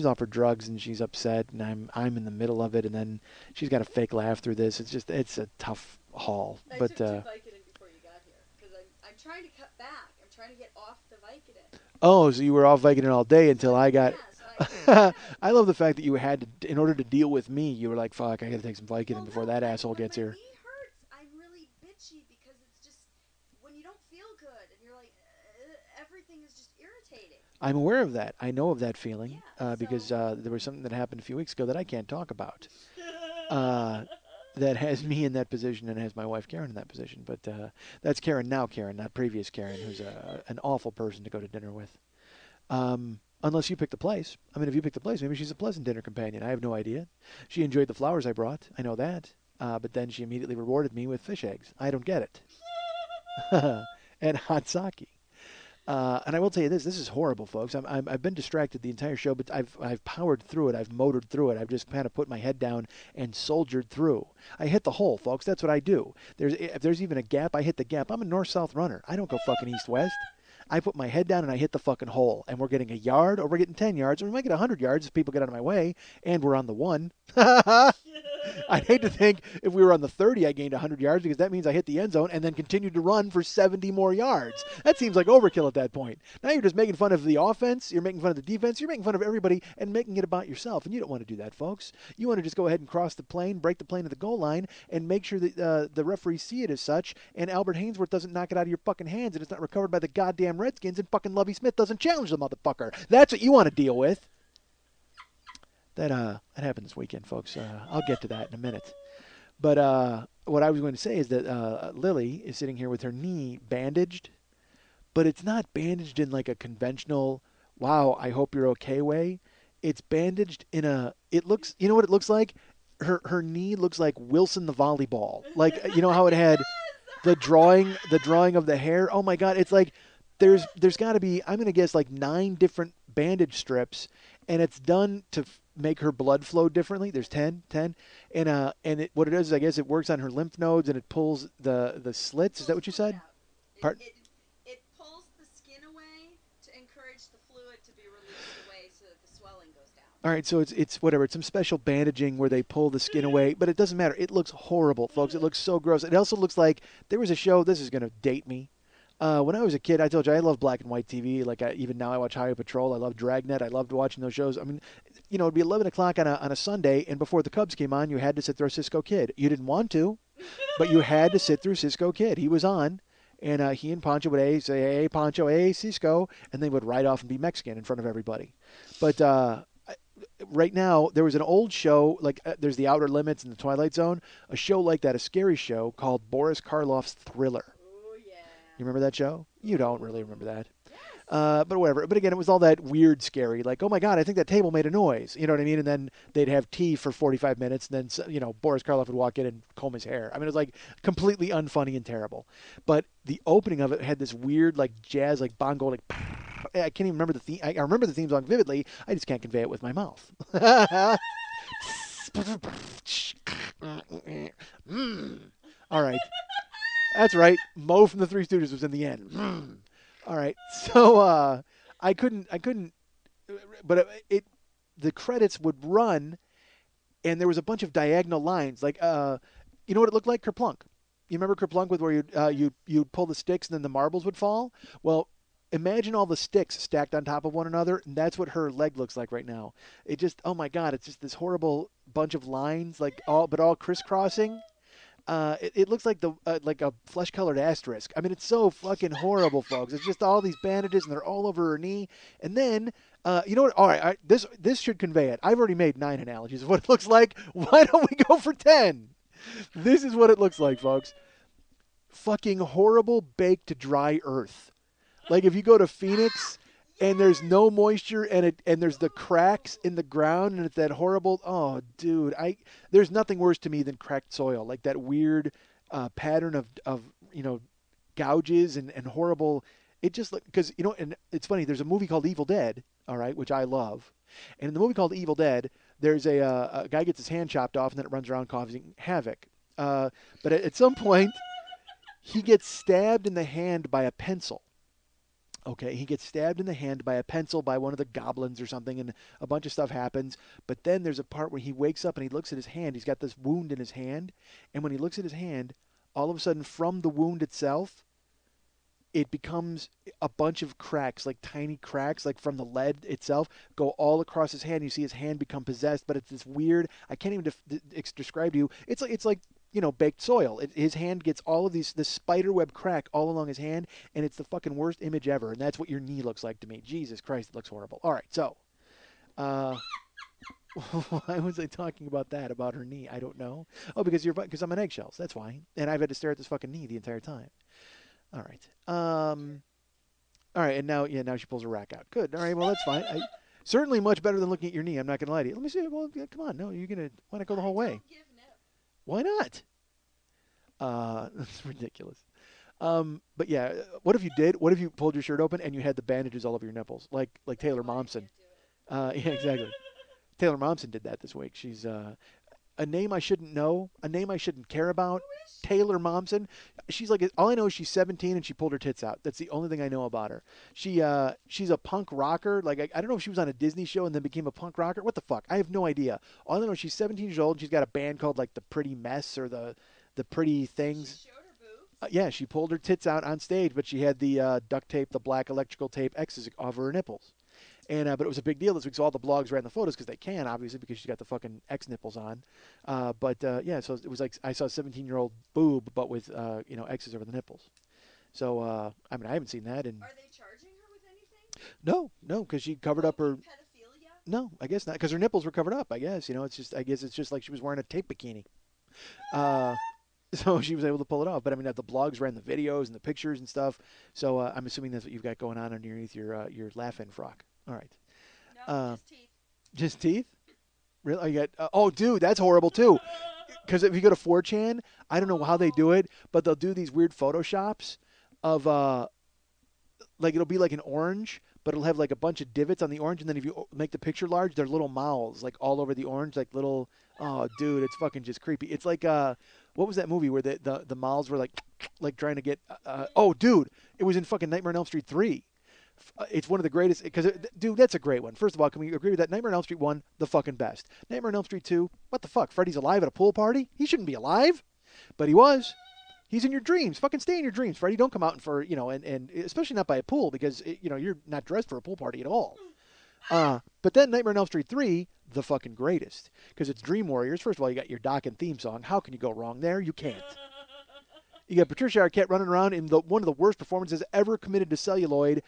offered drugs and she's upset and I'm in the middle of it and then she's got a fake laugh through this, it's a tough haul. I but took 2 Vicodin before you got here because I'm trying to cut back. I'm trying to get off the Vicodin. Oh, so you were off Vicodin all day until I got. Yes, I love the fact that you had to, in order to deal with me, you were like, "Fuck, I got to take some Vicodin before that asshole gets here." My knee hurts. I'm really bitchy because it's just when you don't feel good and you're like, everything is just irritating. I'm aware of that. I know of that feeling because so- there was something that happened a few weeks ago that I can't talk about. That has me in that position and has my wife Karen in that position. But that's Karen now, Karen, not previous Karen, who's an awful person to go to dinner with. Unless you pick the place. I mean, if you pick the place, maybe she's a pleasant dinner companion. I have no idea. She enjoyed the flowers I brought. I know that. But then she immediately rewarded me with fish eggs. I don't get it. And hot sake. And I will tell you this is horrible, folks. I've been distracted the entire show, but I've powered through it. I've motored through it. I've just kind of put my head down and soldiered through. I hit the hole, folks. That's what I do. If there's even a gap, I hit the gap. I'm a north-south runner. I don't go fucking east-west. I put my head down and I hit the fucking hole. And we're getting a yard, or we're getting 10 yards, or we might get 100 yards if people get out of my way, and we're on the 1. I'd hate to think if we were on the 30, I gained 100 yards, because that means I hit the end zone and then continued to run for 70 more yards. That seems like overkill at that point. Now you're just making fun of the offense, you're making fun of the defense, you're making fun of everybody and making it about yourself. And you don't want to do that, folks. You want to just go ahead and cross the plane, break the plane at the goal line, and make sure that the referees see it as such, and Albert Hainsworth doesn't knock it out of your fucking hands, and it's not recovered by the goddamn Redskins, and fucking Lovie Smith doesn't challenge the motherfucker. That's what you want to deal with. That happened this weekend, folks. I'll get to that in a minute. But what I was going to say is that Lily is sitting here with her knee bandaged, but it's not bandaged in like a conventional, wow, I hope you're okay way. It's bandaged in it looks, you know what it looks like? Her knee looks like Wilson the volleyball. Like, you know how it had the drawing of the hair? Oh my God, it's like there's got to be, I'm going to guess, like 9 different bandage strips, and it's done to make her blood flow differently. There's 10, and what it is, I guess it works on her lymph nodes and it pulls the slits. Is that what you said? It pulls the skin away to encourage the fluid to be released away so that the swelling goes down. All right, so it's whatever. It's some special bandaging where they pull the skin away, but it doesn't matter. It looks horrible, folks. It looks so gross. It also looks like there was a show. This is going to date me. When I was a kid, I told you I love black and white TV. Like even now, I watch Highway Patrol. I love Dragnet. I loved watching those shows. I mean, you know, it'd be 11 o'clock on a Sunday, and before the Cubs came on, you had to sit through Cisco Kid. You didn't want to, but you had to sit through Cisco Kid. He was on, and he and Pancho would say, "Hey, Pancho, hey, Cisco," and they would ride off and be Mexican in front of everybody. But right now, there was an old show, like there's The Outer Limits and The Twilight Zone, a show like that, a scary show called Boris Karloff's Thriller. Oh, yeah. You remember that show? You don't really remember that. But whatever. But again, it was all that weird scary, like, oh my God, I think that table made a noise. You know what I mean? And then they'd have tea for 45 minutes, and then, you know, Boris Karloff would walk in and comb his hair. I mean, it was like completely unfunny and terrible. But the opening of it had this weird, like, jazz, like, bongo, like, I can't even remember the theme. I remember the theme song vividly. I just can't convey it with my mouth. All right. That's right. Mo from the Three Stooges was in the end. All right. So I couldn't, but the credits would run, and there was a bunch of diagonal lines. Like, you know what it looked like? Kerplunk. You remember Kerplunk with where you'd pull the sticks and then the marbles would fall? Well, imagine all the sticks stacked on top of one another, and that's what her leg looks like right now. It just, oh my God, it's just this horrible bunch of lines, like all crisscrossing. It looks like like a flesh-colored asterisk. I mean, it's so fucking horrible, folks. It's just all these bandages, and they're all over her knee. And then, you know what? All right, this should convey it. I've already made 9 analogies of what it looks like. Why don't we go for 10? This is what it looks like, folks. Fucking horrible baked dry earth. Like if you go to Phoenix and there's no moisture and there's the cracks in the ground and it's that horrible. Oh, dude, there's nothing worse to me than cracked soil, like that weird pattern of you know, gouges and horrible. It just because you know, and it's funny. There's a movie called Evil Dead, all right, which I love, and in the movie called Evil Dead, there's a guy gets his hand chopped off and then it runs around causing havoc. But at some point, he gets stabbed in the hand by a pencil. Okay, he gets stabbed in the hand by a pencil by one of the goblins or something, and a bunch of stuff happens. But then there's a part where he wakes up and he looks at his hand. He's got this wound in his hand, and when he looks at his hand, all of a sudden from the wound itself, it becomes a bunch of cracks, like tiny cracks, like from the lead itself, go all across his hand. You see his hand become possessed, but it's this weird. I can't even describe to you. It's like you know, baked soil. His hand gets all of this spider web crack all along his hand, and it's the fucking worst image ever. And that's what your knee looks like to me. Jesus Christ, it looks horrible. All right, so why was I talking about that? About her knee? I don't know. Oh, because I'm on eggshells. That's why. And I've had to stare at this fucking knee the entire time. All right. All right, and now she pulls her rack out. Good. All right, well that's fine. Certainly much better than looking at your knee. I'm not gonna lie to you. Let me see. Well, yeah, come on. No, you're gonna want to go the whole way. Why not? That's ridiculous. But yeah, what if you did? What if you pulled your shirt open and you had the bandages all over your nipples, like Taylor Momsen? Yeah, exactly. Taylor Momsen did that this week. She's a name I shouldn't know, a name I shouldn't care about. Taylor Momsen. She's like, all I know is she's 17 and she pulled her tits out. That's the only thing I know about her. She's a punk rocker. Like I don't know if she was on a Disney show and then became a punk rocker. What the fuck? I have no idea. All I know is she's 17 years old and she's got a band called like the Pretty Mess or the Pretty Things. She showed her boobs. Yeah, she pulled her tits out on stage, but she had the duct tape, the black electrical tape X's over her nipples. And but it was a big deal this week, so all the blogs ran the photos because they can, obviously, because she's got the fucking X nipples on. Yeah, so it was like I saw a 17-year-old boob, but with X's over the nipples. So I mean, I haven't seen that. And Are they charging her with anything? No, because she covered up her. Pedophilia? No, I guess not, because her nipples were covered up. I guess I guess it's just like she was wearing a tape bikini. So she was able to pull it off. But I mean, the blogs ran the videos and the pictures and stuff. So I'm assuming that's what you've got going on underneath your laugh-in frock. All right. No, just teeth. Just teeth? Really? Oh, you got, oh, dude, that's horrible too. Because if you go to 4chan, I don't know how they do it, but they'll do these weird photoshops of, like it'll be like an orange, but it'll have like a bunch of divots on the orange, and then if you make the picture large, they're little mouths like all over the orange, like little. Oh, dude, it's fucking just creepy. It's like what was that movie where the mouths were like trying to get? Oh, dude, it was in fucking Nightmare on Elm Street 3. It's one of the greatest, because, dude, that's a great one. First of all, can we agree with that? Nightmare on Elm Street 1, the fucking best. Nightmare on Elm Street 2, what the fuck? Freddy's alive at a pool party? He shouldn't be alive. But he was. He's in your dreams. Fucking stay in your dreams, Freddy. Don't come out for, and especially not by a pool, because, you're not dressed for a pool party at all. But then Nightmare on Elm Street 3, the fucking greatest. Because it's Dream Warriors. First of all, you got your Doc and theme song. How can you go wrong there? You can't. You got Patricia Arquette running around in one of the worst performances ever committed to celluloid.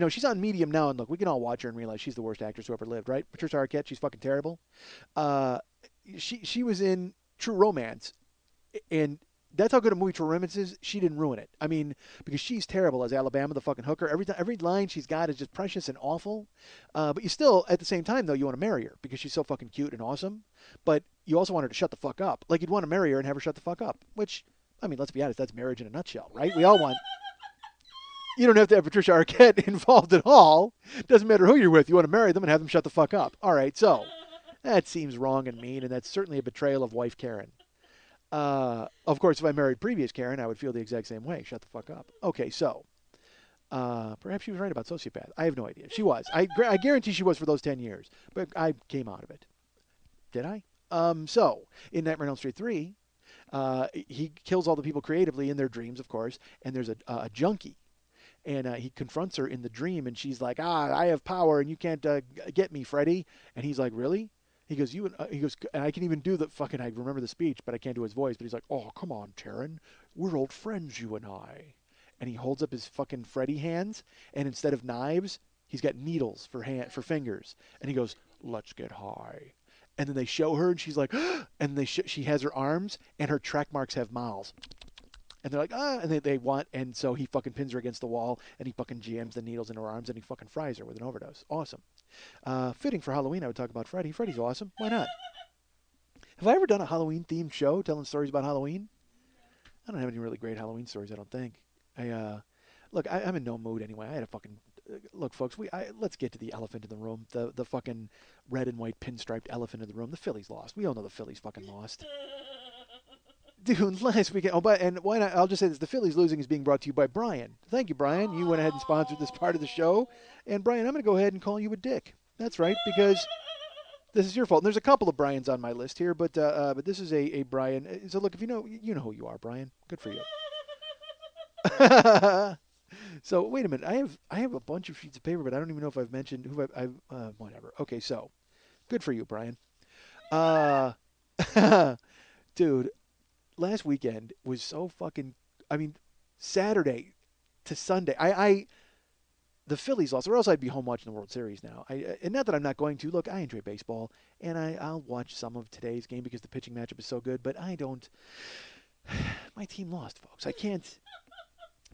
she's on Medium now, and look, we can all watch her and realize she's the worst actress who ever lived, right? Patricia Arquette, she's fucking terrible. She was in True Romance, and that's how good a movie True Romance is. She didn't ruin it. I mean, because she's terrible as Alabama, the fucking hooker. Every line she's got is just precious and awful. But you still, at the same time, though, you want to marry her because she's so fucking cute and awesome. But you also want her to shut the fuck up. Like, you'd want to marry her and have her shut the fuck up. Which, I mean, let's be honest, that's marriage in a nutshell, right? We all want. You don't have to have Patricia Arquette involved at all. Doesn't matter who you're with. You want to marry them and have them shut the fuck up. All right, so that seems wrong and mean, and that's certainly a betrayal of wife Karen. Of course, if I married previous Karen, I would feel the exact same way. Shut the fuck up. Okay, so perhaps she was right about sociopath. I have no idea. She was. I guarantee she was for those 10 years, but I came out of it. Did I? So in Nightmare on Elm Street 3, he kills all the people creatively in their dreams, of course, and there's a junkie. And he confronts her in the dream, and she's like, I have power, and you can't get me, Freddy. And he's like, really? He goes, and I can even do the fucking, I remember the speech, but I can't do his voice. But he's like, oh, come on, Taryn. We're old friends, you and I. And he holds up his fucking Freddy hands, and instead of knives, he's got needles for fingers. And he goes, let's get high. And then they show her, and she's like, and she has her arms, and her track marks have mouths. And they're like, and they want, and so he fucking pins her against the wall, and he fucking jams the needles in her arms, and he fucking fries her with an overdose. Awesome. Fitting for Halloween, I would talk about Freddy. Freddy's awesome. Why not? Have I ever done a Halloween-themed show telling stories about Halloween? I don't have any really great Halloween stories, I don't think. Look, I'm in no mood anyway. I had a fucking... Look, folks, let's get to the elephant in the room. The fucking red and white pinstriped elephant in the room. The Phillies lost. We all know the Phillies fucking lost. Dude, last weekend. And why not? I'll just say this: the Phillies losing is being brought to you by Brian. Thank you, Brian. You went ahead and sponsored this part of the show. And Brian, I'm going to go ahead and call you a dick. That's right, because this is your fault. And there's a couple of Brians on my list here, but this is a Brian. So look, if you know who you are, Brian. Good for you. So wait a minute. I have a bunch of sheets of paper, but I don't even know if I've mentioned who I've whatever. Okay, so good for you, Brian. Dude. Last weekend was so fucking... I mean, Saturday to Sunday. The Phillies lost, or else I'd be home watching the World Series now. And not that I'm not going to. Look, I enjoy baseball, and I'll watch some of today's game because the pitching matchup is so good, but I don't... My team lost, folks. I can't...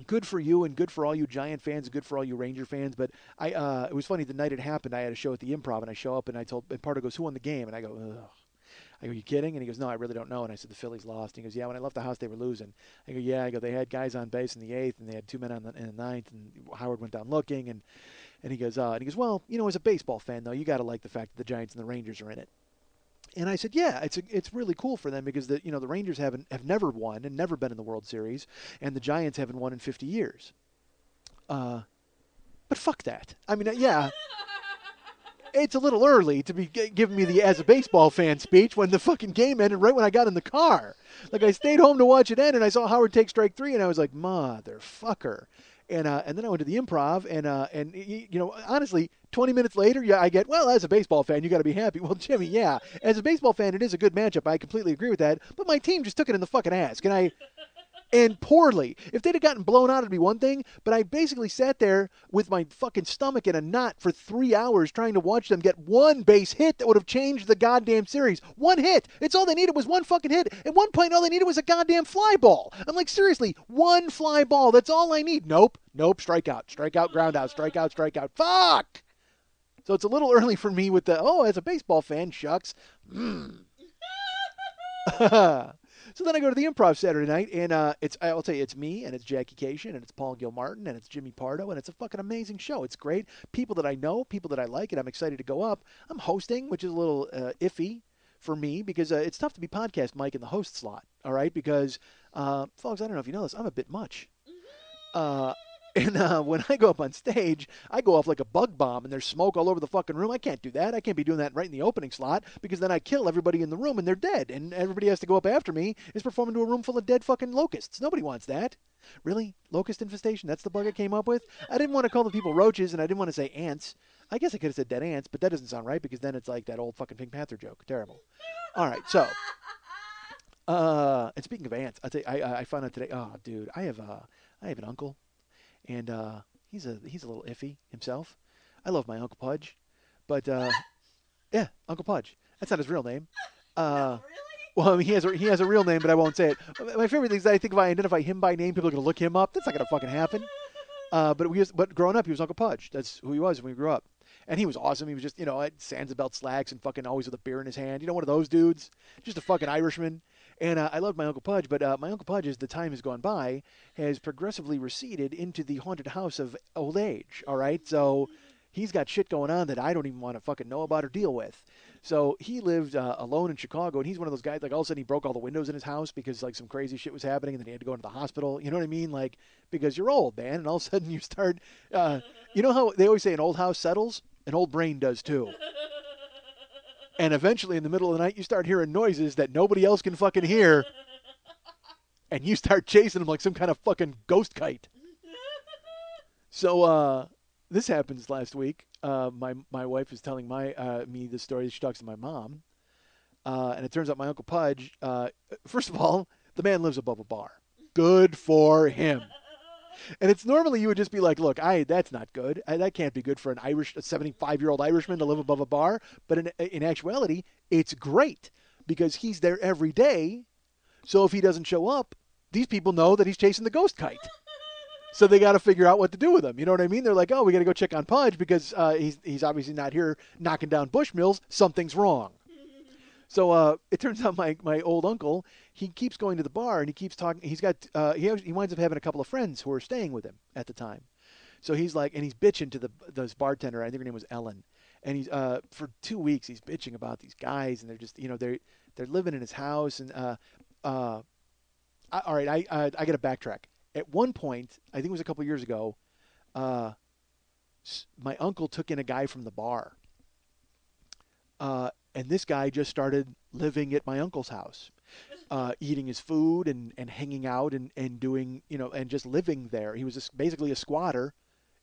Good for you, and good for all you Giant fans, and good for all you Ranger fans, but it was funny, the night it happened, I had a show at the Improv, and I show up, and Pardo goes, who won the game? And I go, ugh. I go, you kidding? And he goes, no, I really don't know. And I said, the Phillies lost. And he goes, yeah, when I left the house, they were losing. I go, yeah. I go, they had guys on base in the 8th, and they had 2 men in the 9th, and Howard went down looking. And he goes, well, as a baseball fan, though, you got to like the fact that the Giants and the Rangers are in it. And I said, yeah, it's really cool for them because the Rangers have never won and never been in the World Series, and the Giants haven't won in 50 years. But fuck that. I mean, yeah. It's a little early to be giving me the as a baseball fan speech when the fucking game ended right when I got in the car. Like, I stayed home to watch it end, and I saw Howard take strike 3, and I was like, motherfucker. And then I went to the Improv, and honestly, 20 minutes later, I get, well, as a baseball fan, you got to be happy. Well, Jimmy, yeah, as a baseball fan, it is a good matchup. I completely agree with that. But my team just took it in the fucking ass. And poorly. If they'd have gotten blown out, it'd be one thing. But I basically sat there with my fucking stomach in a knot for 3 hours trying to watch them get one base hit that would have changed the goddamn series. One hit. It's all they needed was one fucking hit. At one point, all they needed was a goddamn fly ball. I'm like, seriously, one fly ball. That's all I need. Nope. Strikeout. Strikeout, ground out. Strikeout. Fuck! So it's a little early for me with as a baseball fan, shucks. So then I go to the Improv Saturday night, and I'll tell you, it's me, and it's Jackie Cation, and it's Paul Gilmartin, and it's Jimmy Pardo, and it's a fucking amazing show. It's great. People that I know, people that I like, and I'm excited to go up. I'm hosting, which is a little iffy for me because it's tough to be podcast Mike in the host slot, all right? Because, folks, I don't know if you know this, I'm a bit much. And when I go up on stage, I go off like a bug bomb, and there's smoke all over the fucking room. I can't do that. I can't be doing that right in the opening slot because then I kill everybody in the room, and they're dead. And everybody has to go up after me is performing to a room full of dead fucking locusts. Nobody wants that. Really? Locust infestation? That's the bug I came up with? I didn't want to call the people roaches, and I didn't want to say ants. I guess I could have said dead ants, but that doesn't sound right because then it's like that old fucking Pink Panther joke. Terrible. All right, so... and speaking of ants, I found out today, oh, dude, I have an uncle. And he's a little iffy himself. I love my Uncle Pudge, but yeah, Uncle Pudge. That's not his real name. No, really? Well, I mean, he has a real name, but I won't say it. My favorite thing is that I think if I identify him by name, people are going to look him up. That's not going to fucking happen. But growing up, he was Uncle Pudge. That's who he was when we grew up. And he was awesome. He was just, had Sansa slacks and fucking always with a beer in his hand. One of those dudes. Just a fucking Irishman. And I loved my Uncle Pudge, but my Uncle Pudge, as the time has gone by, has progressively receded into the haunted house of old age, all right? So he's got shit going on that I don't even want to fucking know about or deal with. So he lived alone in Chicago, and he's one of those guys, like all of a sudden he broke all the windows in his house because like some crazy shit was happening, and then he had to go into the hospital. You know what I mean? Like, because you're old, man, and all of a sudden you start, you know how they always say an old house settles? An old brain does too. And eventually in the middle of the night you start hearing noises that nobody else can fucking hear, and you start chasing them like some kind of fucking ghost kite. So this happens last week. My wife is telling me the story. She talks to my mom, and it turns out my Uncle Pudge. First of all, the man lives above a bar. Good for him. And it's normally you would just be like, look, that's not good. That can't be good for a 75-year-old Irishman to live above a bar. But in actuality, it's great because he's there every day. So if he doesn't show up, these people know that he's chasing the ghost kite. So they got to figure out what to do with him. You know what I mean? They're like, oh, we got to go check on Pudge because he's obviously not here knocking down Bushmills. Something's wrong. So it turns out my old uncle, he keeps going to the bar and he keeps talking. He's got he winds up having a couple of friends who are staying with him at the time. So he's like, and he's bitching to this bartender. I think her name was Ellen. And he's for 2 weeks he's bitching about these guys, and they're just they're living in his house. And all right, I got to backtrack. At one point, I think it was a couple of years ago, my uncle took in a guy from the bar. And this guy just started living at my uncle's house, eating his food and hanging out and doing, and just living there. He was basically a squatter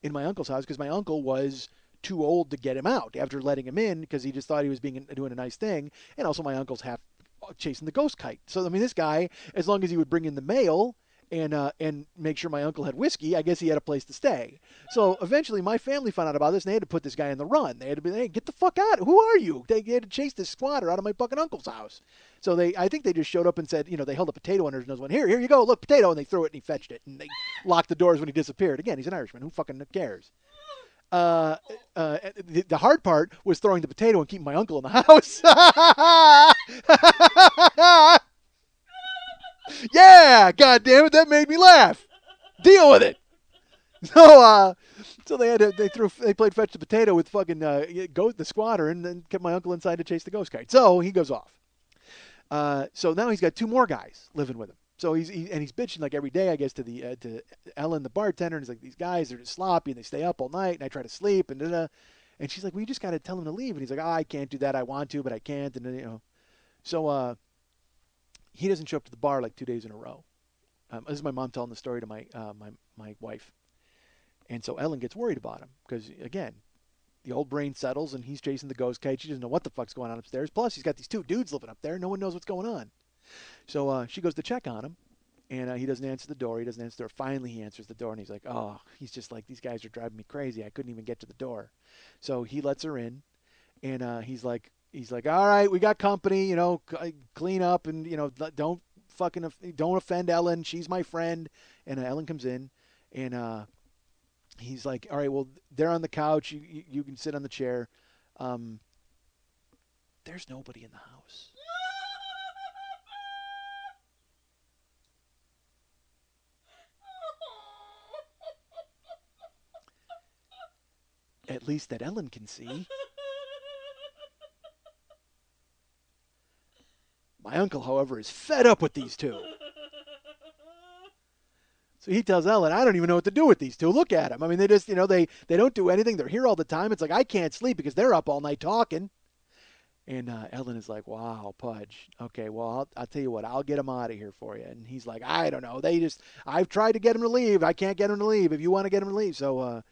in my uncle's house because my uncle was too old to get him out after letting him in because he just thought he was doing a nice thing. And also my uncle's half chasing the ghost kite. So, I mean, this guy, as long as he would bring in the mail and make sure my uncle had whiskey, I guess he had a place to stay. So eventually my family found out about this, and they had to put this guy on the run. They had to be, hey, get the fuck out. Who are you? They had to chase this squatter out of my fucking uncle's house. So I think they just showed up and said, they held a potato under his nose, went, here you go, look, potato, and they threw it and he fetched it. And they locked the doors when he disappeared. Again, he's an Irishman. Who fucking cares? The hard part was throwing the potato and keeping my uncle in the house. Yeah, God damn it, that made me laugh. Deal with it. So they played fetch the potato with fucking the squatter, and then kept my uncle inside to chase the ghost kite. So he goes off. So now he's got 2 more guys living with him. So he's bitching like every day, I guess, to Ellen, the bartender, and he's like, these guys are just sloppy and they stay up all night, and I try to sleep, and and she's like, well, you just got to tell him to leave, and he's like, I can't do that. I want to, but I can't, and so he doesn't show up to the bar like 2 days in a row. This is my mom telling the story to my wife. And so Ellen gets worried about him because, again, the old brain settles and he's chasing the ghost kite. She doesn't know what the fuck's going on upstairs. Plus, he's got these 2 dudes living up there. No one knows what's going on. So she goes to check on him, and he doesn't answer the door. He doesn't answer the door. Finally, he answers the door, and he's like, oh, he's just like, these guys are driving me crazy. I couldn't even get to the door. So he lets her in, and he's like, all right, we got company, clean up, and, don't offend Ellen. She's my friend. And Ellen comes in, and he's like, all right, well, they're on the couch. You can sit on the chair. There's nobody in the house. At least that Ellen can see. My uncle, however, is fed up with these 2. So he tells Ellen, I don't even know what to do with these 2. Look at them. I mean, they just, they don't do anything. They're here all the time. It's like, I can't sleep because they're up all night talking. And Ellen is like, wow, Pudge. Okay, well, I'll tell you what. I'll get them out of here for you. And he's like, I don't know. I've tried to get them to leave. I can't get them to leave. If you want to get them to leave. So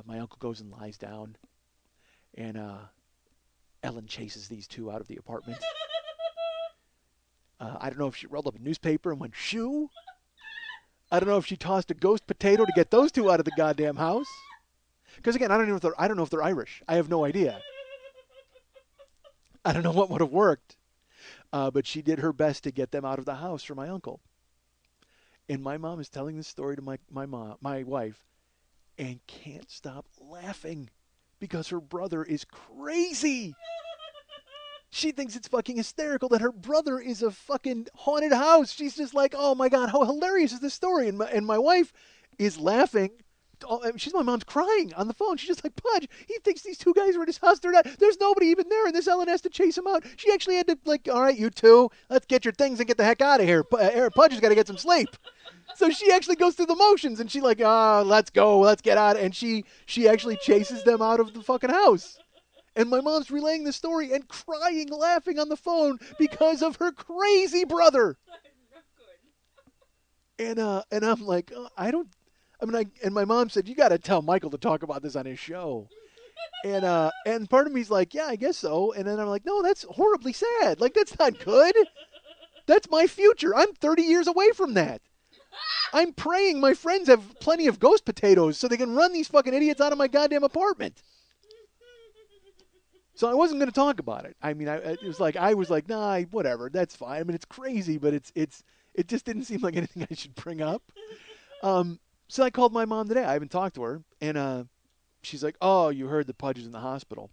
my uncle goes and lies down. And Ellen chases these 2 out of the apartment. I don't know if she rolled up a newspaper and went, shoo. I don't know if she tossed a ghost potato to get those two out of the goddamn house. Because again, I don't know if they're Irish. I have no idea. I don't know what would have worked. But she did her best to get them out of the house for my uncle. And my mom is telling this story to my wife, and can't stop laughing because her brother is crazy. She thinks it's fucking hysterical that her brother is a fucking haunted house. She's just like, oh my God, how hilarious is this story? And my wife is laughing. My mom's crying on the phone. She's just like, Pudge, he thinks these two guys are in his house. There's nobody even there, and this Ellen has to chase him out. She actually had to, like, all right, you two, let's get your things and get the heck out of here. Pudge has got to get some sleep. So she actually goes through the motions, and she's like, let's go, let's get out. And she actually chases them out of the fucking house. And my mom's relaying the story and crying, laughing on the phone because of her crazy brother. And I'm like, and my mom said, you got to tell Michael to talk about this on his show. And part of me's like, yeah, I guess so. And then I'm like, no, that's horribly sad. Like, that's not good. That's my future. I'm 30 years away from that. I'm praying my friends have plenty of ghost potatoes so they can run these fucking idiots out of my goddamn apartment. So I wasn't going to talk about it. I mean, I was like, nah, whatever, that's fine. I mean, it's crazy, but it just didn't seem like anything I should bring up. So I called my mom today. I haven't talked to her, and she's like, oh, you heard that Pudge is in the hospital.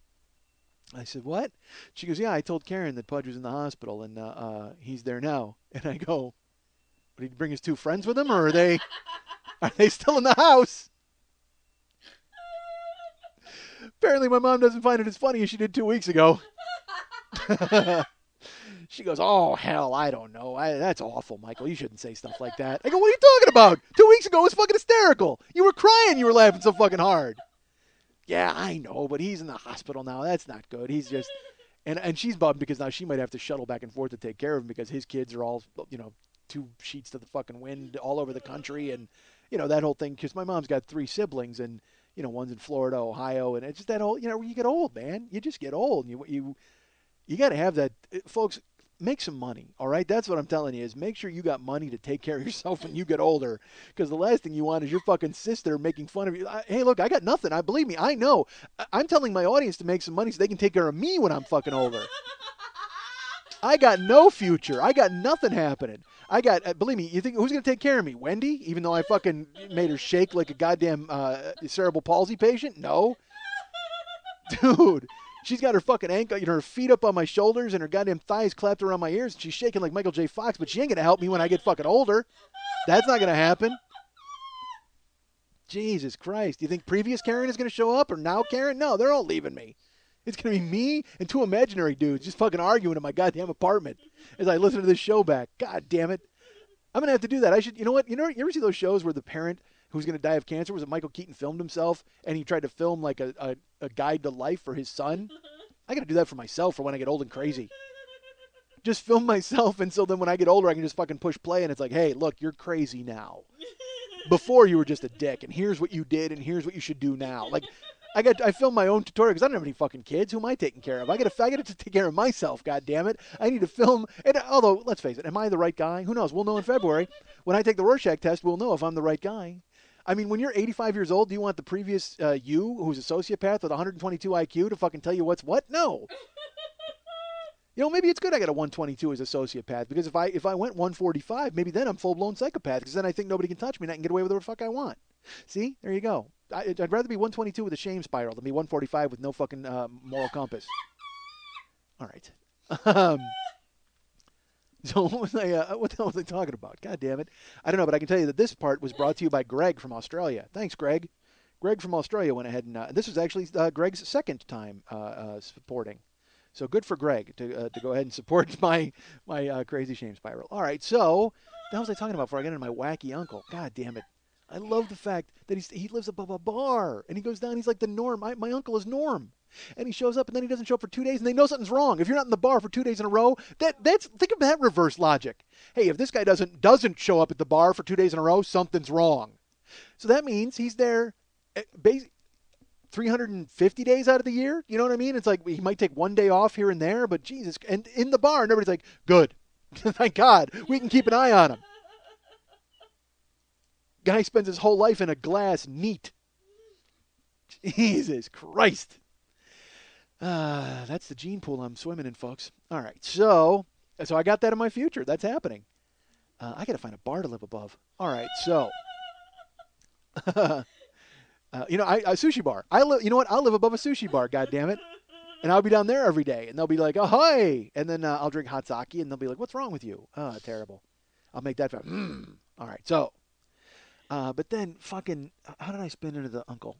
I said, what? She goes, yeah, I told Karen that Pudge was in the hospital, and he's there now. And I go, did he bring his two friends with him, or are they still in the house? Apparently my mom doesn't find it as funny as she did 2 weeks ago. She goes, oh, hell, I don't know. That's awful, Michael. You shouldn't say stuff like that. I go, what are you talking about? 2 weeks ago it was fucking hysterical. You were crying. You were laughing so fucking hard. Yeah, I know, but he's in the hospital now. That's not good. He's just... And she's bummed because now she might have to shuttle back and forth to take care of him because his kids are all, 2 sheets to the fucking wind all over the country. And, that whole thing. Because my mom's got 3 siblings and... one's in Florida, Ohio, and it's just that whole, you get old, man. You just get old. You got to have that. Folks, make some money, all right? That's what I'm telling you is make sure you got money to take care of yourself when you get older because the last thing you want is your fucking sister making fun of you. Hey, look, I got nothing. Believe me, I know. I'm telling my audience to make some money so they can take care of me when I'm fucking older. I got no future. I got nothing happening. Believe me, you think who's going to take care of me? Wendy? Even though I fucking made her shake like a goddamn cerebral palsy patient? No. Dude, she's got her fucking ankle, her feet up on my shoulders and her goddamn thighs clapped around my ears. And she's shaking like Michael J. Fox, but she ain't going to help me when I get fucking older. That's not going to happen. Jesus Christ. Do you think previous Karen is going to show up or now Karen? No, they're all leaving me. It's going to be me and 2 imaginary dudes just fucking arguing in my goddamn apartment as I listen to this show back. God damn it. I'm going to have to do that. I should, you know what? You ever see those shows where the parent who's going to die of cancer, was it Michael Keaton filmed himself and he tried to film like a guide to life for his son? I got to do that for myself for when I get old and crazy. Just film myself and so then when I get older I can just fucking push play and it's like, hey, look, you're crazy now. Before you were just a dick and here's what you did and here's what you should do now. Like, I filmed my own tutorial because I don't have any fucking kids. Who am I taking care of? I got to take care of myself. God damn it! I need to film. And although, let's face it, am I the right guy? Who knows? We'll know in February when I take the Rorschach test. We'll know if I'm the right guy. I mean, when you're 85 years old, do you want the previous you, who's a sociopath with 122 IQ, to fucking tell you what's what? No. Maybe it's good I got a 122 as a sociopath because if I went 145, maybe then I'm full blown psychopath because then I think nobody can touch me and I can get away with whatever the fuck I want. See, there you go. I'd rather be 122 with a shame spiral than be 145 with no fucking moral compass. All right. So what the hell was I talking about? God damn it. I don't know, but I can tell you that this part was brought to you by Greg from Australia. Thanks, Greg. Greg from Australia went ahead and this was actually Greg's second time supporting. So good for Greg to go ahead and support my crazy shame spiral. All right, so what was I talking about before I get into my wacky uncle? God damn it. I love the fact that he lives above a bar, and he goes down, he's like the Norm. My uncle is Norm. And he shows up, and then he doesn't show up for 2 days, and they know something's wrong. If you're not in the bar for 2 days in a row, think of that reverse logic. Hey, if this guy doesn't show up at the bar for 2 days in a row, something's wrong. So that means he's there 350 days out of the year. You know what I mean? It's like he might take 1 day off here and there, but Jesus, and in the bar, and everybody's like, good. Thank God. We can keep an eye on him. Guy spends his whole life in a glass neat. Jesus Christ. That's the gene pool I'm swimming in, folks. All right, so I got that in my future. That's happening. I got to find a bar to live above. All right, so a sushi bar. You know what? I'll live above a sushi bar. God damn it. And I'll be down there every day, and they'll be like, "Ahoy!" And then I'll drink hot sake, and they'll be like, "What's wrong with you?" Terrible. I'll make that. All right, so, but then fucking, how did I spin into the uncle?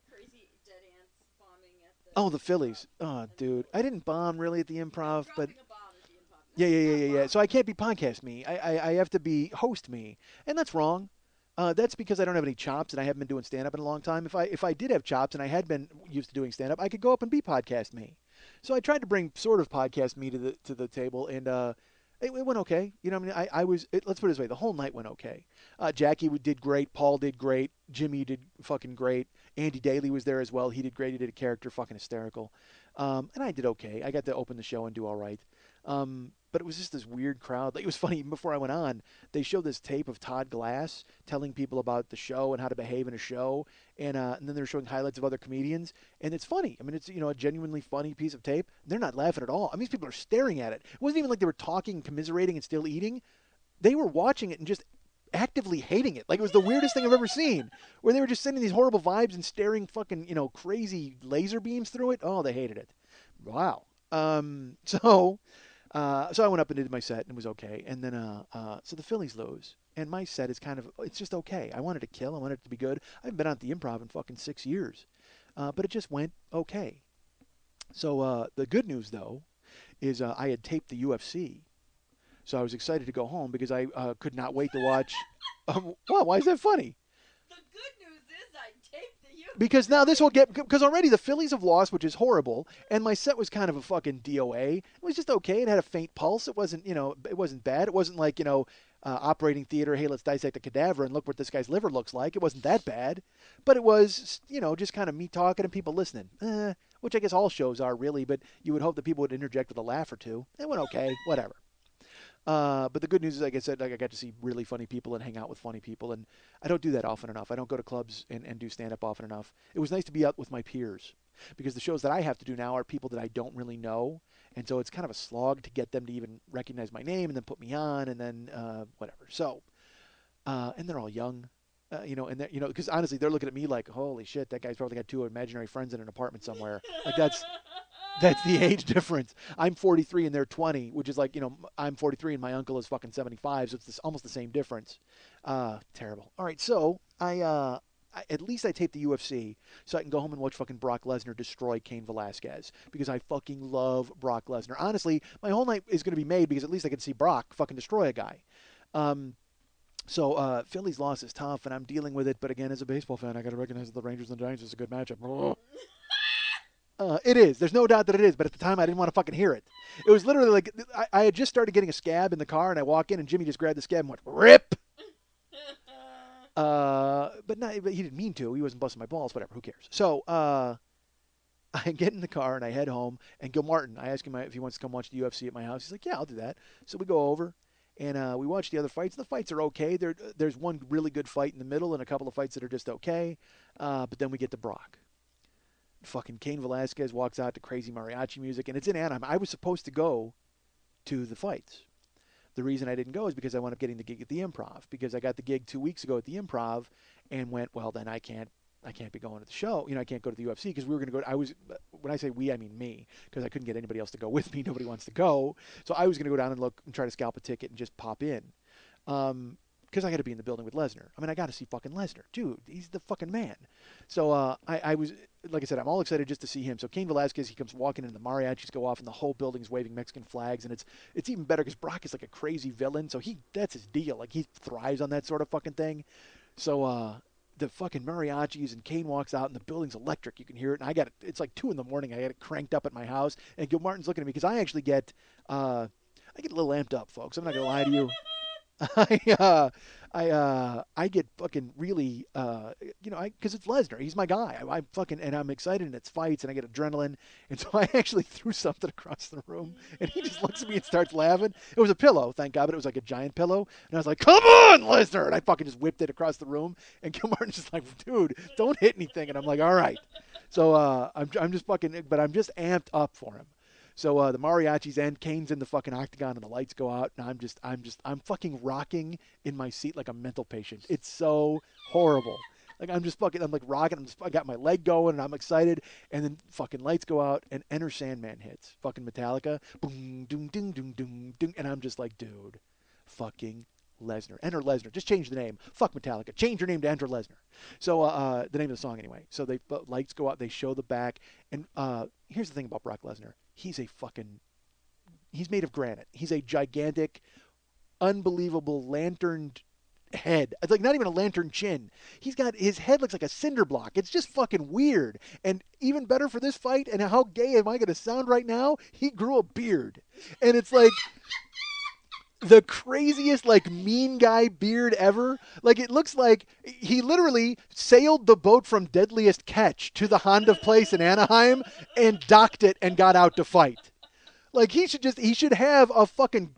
Crazy dead ants bombing at the. Oh, the Phillies. Oh, dude, I didn't bomb really at the Improv, but Dropping a bomb at the improv. yeah. So I can't be podcast me. I have to be host me, and that's wrong. That's because I don't have any chops and I haven't been doing stand up in a long time. If I did have chops and I had been used to doing stand up, I could go up and be podcast me. So I tried to bring sort of podcast me to the table, and it went okay. You know, what I mean, let's put it this way: the whole night went okay. Jackie did great, Paul did great, Jimmy did fucking great, Andy Daly was there as well. He did great. He did a character, fucking hysterical, and I did okay. I got to open the show and do all right. But it was just this weird crowd. Like, it was funny, even before I went on, they showed this tape of Todd Glass telling people about the show and how to behave in a show, and then they were showing highlights of other comedians, and it's funny. I mean, it's, a genuinely funny piece of tape. They're not laughing at all. I mean, these people are staring at it. It wasn't even like they were talking, commiserating, and still eating. They were watching it and just actively hating it. Like, it was the weirdest thing I've ever seen, where they were just sending these horrible vibes and staring fucking, crazy laser beams through it. Oh, they hated it. Wow. So I went up and did my set and it was okay. And then, so the Phillies lose. And my set is it's just okay. I wanted to kill. I wanted it to be good. I haven't been on the Improv in fucking 6 years. But it just went okay. So the good news, though, is I had taped the UFC. So I was excited to go home because I could not wait to watch. Wow, why is that funny? The good news is I taped the UFC. Because now this will because already the Phillies have lost, which is horrible, and my set was kind of a fucking DOA. It was just okay. It had a faint pulse. It wasn't, it wasn't bad. It wasn't like, operating theater, hey, let's dissect a cadaver and look what this guy's liver looks like. It wasn't that bad. But it was, just kind of me talking and people listening, which I guess all shows are really, but you would hope that people would interject with a laugh or two. It went okay, whatever. But the good news is, like I said, I got to see really funny people and hang out with funny people, and I don't do that often enough. I don't go to clubs and do stand-up often enough. It was nice to be out with my peers, because the shows that I have to do now are people that I don't really know, and so it's kind of a slog to get them to even recognize my name and then put me on, and then whatever. So, and they're all young, and they're, because honestly, they're looking at me like, holy shit, that guy's probably got 2 imaginary friends in an apartment somewhere. Like, that's the age difference. I'm 43 and they're 20, which is like, I'm 43 and my uncle is fucking 75, so it's almost the same difference. Terrible. All right, so at least I taped the UFC so I can go home and watch fucking Brock Lesnar destroy Cain Velasquez, because I fucking love Brock Lesnar. Honestly, my whole night is going to be made because at least I can see Brock fucking destroy a guy. So Philly's loss is tough, and I'm dealing with it. But again, as a baseball fan, I got to recognize that the Rangers and the Giants is a good matchup. It is. There's no doubt that it is. But at the time, I didn't want to fucking hear it. It was literally like I had just started getting a scab in the car, and I walk in, and Jimmy just grabbed the scab and went, RIP! But he didn't mean to. He wasn't busting my balls. Whatever. Who cares? So I get in the car, and I head home. And Gil Martin, I ask him if he wants to come watch the UFC at my house. He's like, yeah, I'll do that. So we go over. And we watch the other fights. The fights are okay. There's one really good fight in the middle and a couple of fights that are just okay. But then we get to Brock. Fucking Cain Velasquez walks out to crazy mariachi music, and it's in Anaheim. I was supposed to go to the fights. The reason I didn't go is because I wound up getting the gig at the Improv, because I got the gig 2 weeks ago at the Improv and went, well, then I can't be going to the show. I can't go to the UFC because we were going to go. When I say we, I mean me, because I couldn't get anybody else to go with me. Nobody wants to go. So I was going to go down and look and try to scalp a ticket and just pop in. Because I got to be in the building with Lesnar. I mean, I got to see fucking Lesnar. Dude, he's the fucking man. So I was, like I said, I'm all excited just to see him. So Cain Velasquez, he comes walking in, the mariachis go off, and the whole building's waving Mexican flags. And it's even better because Brock is like a crazy villain. So that's his deal. Like, he thrives on that sort of fucking thing. So the fucking mariachis, and Cain walks out, and the building's electric. You can hear it. And it's like 2 in the morning. I got it cranked up at my house. And Gil Martin's looking at me because I actually get a little amped up, folks. I'm not going to lie to you. I get fucking really, because it's Lesnar. He's my guy. I fucking, and I'm excited, and it's fights, and I get adrenaline. And so I actually threw something across the room, and he just looks at me and starts laughing. It was a pillow, thank God, but it was like a giant pillow. And I was like, come on, Lesnar! And I fucking just whipped it across the room. And Gil Martin's just like, dude, don't hit anything. And I'm like, all right. So I'm just fucking, but I'm just amped up for him. So the mariachis end, Kane's in the fucking octagon, and the lights go out, and I'm fucking rocking in my seat like a mental patient. It's so horrible. Like I'm like rocking. I got my leg going, and I'm excited. And then fucking lights go out, and Enter Sandman hits. Fucking Metallica, boom, doom, ding, doom, doom, ding, and I'm just like, dude, fucking Lesnar. Enter Lesnar. Just change the name. Fuck Metallica. Change your name to Enter Lesnar. So the name of the song anyway. So they lights go out. They show the back. And here's the thing about Brock Lesnar. He's made of granite. He's a gigantic, unbelievable lanterned head. It's like not even a lantern chin. His head looks like a cinder block. It's just fucking weird. And even better for this fight, and how gay am I going to sound right now? He grew a beard. And it's like the craziest, like, mean guy beard ever. Like, it looks like he literally sailed the boat from Deadliest Catch to the Honda place in Anaheim and docked it and got out to fight. Like, he should have a fucking,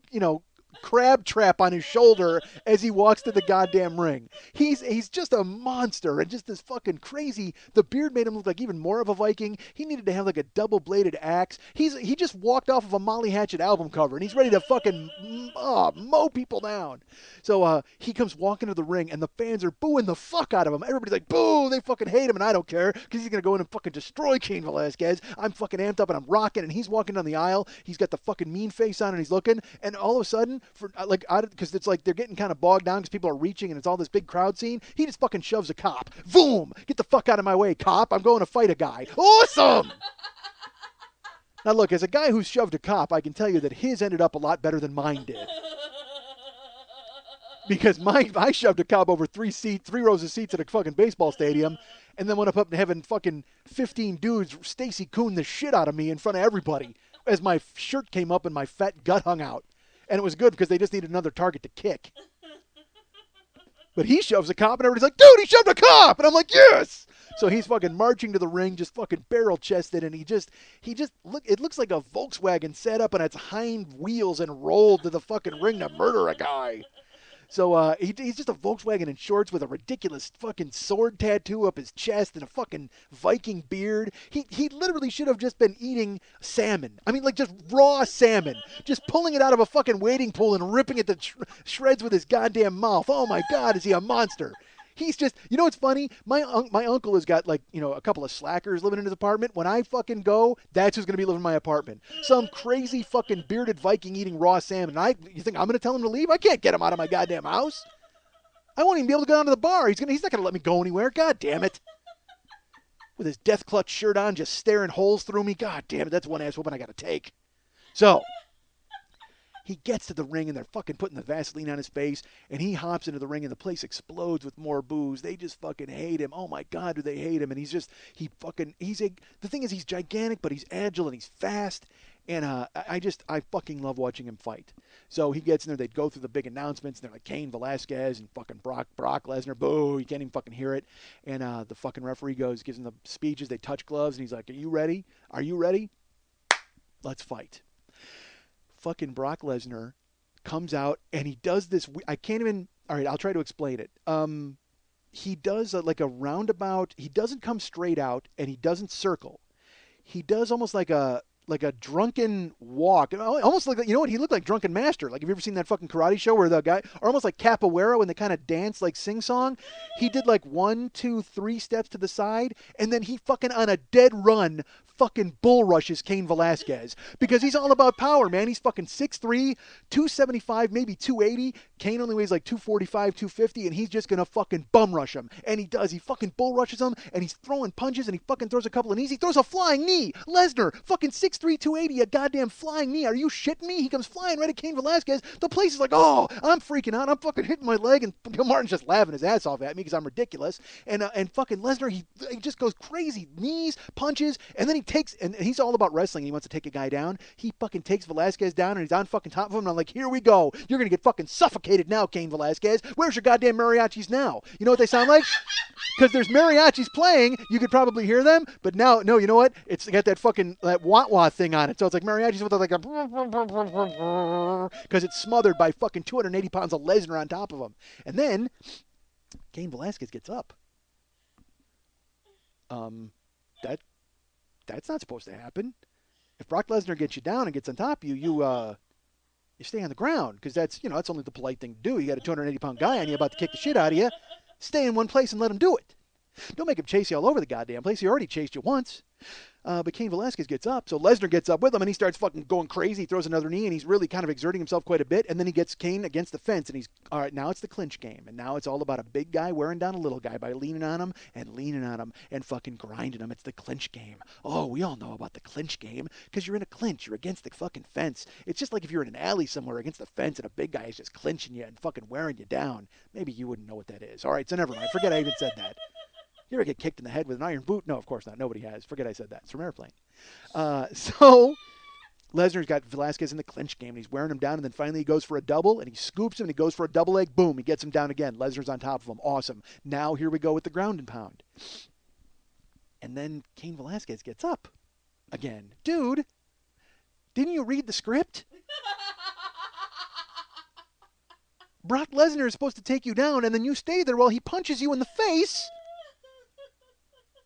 crab trap on his shoulder as he walks to the goddamn ring. He's just a monster, and just this fucking crazy. The beard made him look like even more of a Viking. He needed to have like a double-bladed axe. He just walked off of a Molly Hatchet album cover, and he's ready to fucking mow people down. So he comes walking to the ring, and the fans are booing the fuck out of him. Everybody's like, boo, they fucking hate him, and I don't care, because he's gonna go in and fucking destroy Cain Velasquez. I'm fucking amped up, and I'm rocking, and he's walking down the aisle. He's got the fucking mean face on, and he's looking, and all of a sudden, because it's like they're getting kind of bogged down because people are reaching and it's all this big crowd scene, he just fucking shoves a cop. Boom! Get the fuck out of my way, cop. I'm going to fight a guy. Awesome! Now look, as a guy who's shoved a cop, I can tell you that his ended up a lot better than mine did. Because I shoved a cop over three rows of seats at a fucking baseball stadium, and then went up to having fucking 15 dudes Stacy Coon the shit out of me in front of everybody as my shirt came up and my fat gut hung out. And it was good because they just needed another target to kick. But he shoves a cop, and everybody's like, dude, he shoved a cop! And I'm like, yes! So he's fucking marching to the ring, just fucking barrel-chested, and it looks like a Volkswagen set up on its hind wheels and rolled to the fucking ring to murder a guy. So he's just a Volkswagen in shorts with a ridiculous fucking sword tattoo up his chest and a fucking Viking beard. He literally should have just been eating salmon. I mean, like just raw salmon. Just pulling it out of a fucking wading pool and ripping it to shreds with his goddamn mouth. Oh my God, is he a monster? He's just, what's funny? My uncle has got a couple of slackers living in his apartment. When I fucking go, that's who's going to be living in my apartment. Some crazy fucking bearded Viking eating raw salmon. You think I'm going to tell him to leave? I can't get him out of my goddamn house. I won't even be able to go down to the bar. He's not going to let me go anywhere. God damn it. With his death clutch shirt on, just staring holes through me. God damn it. That's one ass whooping I got to take. So he gets to the ring, and they're fucking putting the Vaseline on his face, and he hops into the ring, and the place explodes with more boos. They just fucking hate him. Oh my God, do they hate him? And the thing is, he's gigantic, but he's agile, and he's fast, and I fucking love watching him fight. So he gets in there, they'd go through the big announcements, and they're like, Cain Velasquez and fucking Brock Lesnar, boo, you can't even fucking hear it. And the fucking referee gives him the speeches, they touch gloves, and he's like, are you ready? Are you ready? Let's fight. Fucking Brock Lesnar comes out, and he does this. I can't even. All right, I'll try to explain it. He does like a roundabout. He doesn't come straight out, and he doesn't circle. He does almost like a drunken walk. Almost like, he looked like Drunken Master. Like, have you ever seen that fucking karate show where the guy, or almost like Capoeira when they kind of dance like sing song? He did like 1, 2, 3 steps to the side, and then he fucking on a dead run fucking bull rushes Cain Velasquez, because he's all about power, man. He's fucking 6'3", 275, maybe 280. Cain only weighs like 245, 250, and he's just gonna fucking bum rush him. And he does. He fucking bull rushes him, and he's throwing punches, and he fucking throws a couple of knees. He throws a flying knee. Lesnar, fucking 6'3", 6'3", 280, a goddamn flying knee. Are you shitting me? He comes flying right at Cain Velasquez. The place is like, oh, I'm freaking out. I'm fucking hitting my leg, and Martin's just laughing his ass off at me because I'm ridiculous. And fucking Lesnar, he just goes crazy. Knees, punches, and then he takes, and he's all about wrestling. He wants to take a guy down. He fucking takes Velasquez down, and he's on fucking top of him. And I'm like, here we go. You're going to get fucking suffocated now, Cain Velasquez. Where's your goddamn mariachis now? You know what they sound like? Because there's mariachis playing. You could probably hear them, but now, no, you know what? It's got that fucking wah-wah thing on it. So it's like mariachis with like a, because it's smothered by fucking 280 pounds of Lesnar on top of him. And then Cain Velasquez gets up. That's not supposed to happen. If Brock Lesnar gets you down and gets on top of you, you stay on the ground, because that's only the polite thing to do. You got a 280-pound guy on you about to kick the shit out of you. Stay in one place and let him do it. Don't make him chase you all over the goddamn place. He already chased you once. But Cain Velasquez gets up, so Lesnar gets up with him, and he starts fucking going crazy. He throws another knee, and he's really kind of exerting himself quite a bit, and then he gets Cain against the fence, and he's, all right, now it's the clinch game, and now it's all about a big guy wearing down a little guy by leaning on him and fucking grinding him. It's the clinch game. Oh, we all know about the clinch game, because you're in a clinch. You're against the fucking fence. It's just like if you're in an alley somewhere against the fence, and a big guy is just clinching you and fucking wearing you down. Maybe you wouldn't know what that is. All right, so never mind. Forget I even said that. You ever get kicked in the head with an iron boot? No, of course not. Nobody has. Forget I said that. It's from Airplane. So Lesnar's got Velasquez in the clinch game, and he's wearing him down, and then finally he goes for a double, and he scoops him, and he goes for a double leg. Boom, he gets him down again. Lesnar's on top of him. Awesome. Now here we go with the ground and pound. And then Cain Velasquez gets up again. Dude, didn't you read the script? Brock Lesnar is supposed to take you down, and then you stay there while he punches you in the face.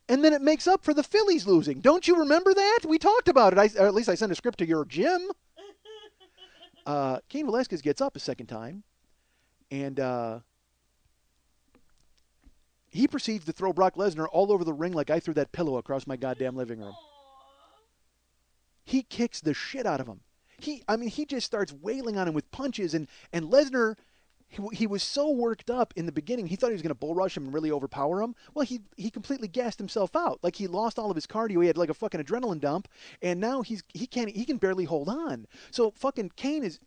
And then it makes up for the Phillies losing. Don't you remember that? We talked about it. Or at least I sent a script to your gym. Cain Velasquez gets up a second time, and he proceeds to throw Brock Lesnar all over the ring like I threw that pillow across my goddamn living room. He kicks the shit out of him. He just starts wailing on him with punches, and Lesnar, he was so worked up in the beginning, he thought he was going to bull rush him and really overpower him. Well, he completely gassed himself out. Like, he lost all of his cardio. He had like a fucking adrenaline dump, and now he can barely hold on. So fucking Cain is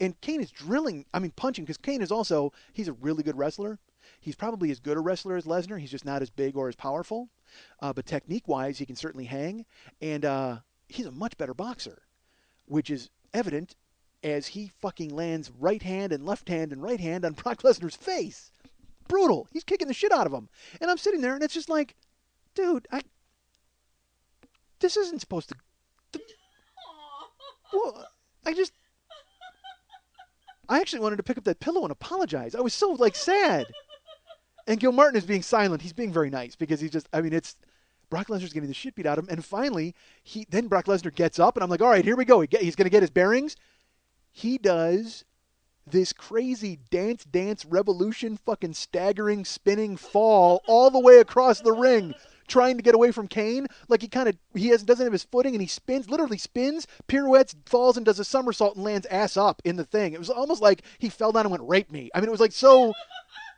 drilling, punching, because Cain is also, he's a really good wrestler. He's probably as good a wrestler as Lesnar. He's just not as big or as powerful. But technique-wise, he can certainly hang, and he's a much better boxer, which is evident as he fucking lands right hand and right hand on Brock Lesnar's face. Brutal. He's kicking the shit out of him. And I'm sitting there, and it's just like, dude, this isn't supposed to... Well, I actually wanted to pick up that pillow and apologize. I was so, sad. And Gil Martin is being silent. He's being very nice, because he's just, it's... Brock Lesnar's getting the shit beat out of him, and finally, then Brock Lesnar gets up, and I'm like, all right, here we go. He's going to get his bearings. He does this crazy dance revolution, fucking staggering, spinning fall all the way across the ring, trying to get away from Cain. Like, doesn't have his footing, and he literally spins, pirouettes, falls, and does a somersault and lands ass up in the thing. It was almost like he fell down and went, rape me. It was like so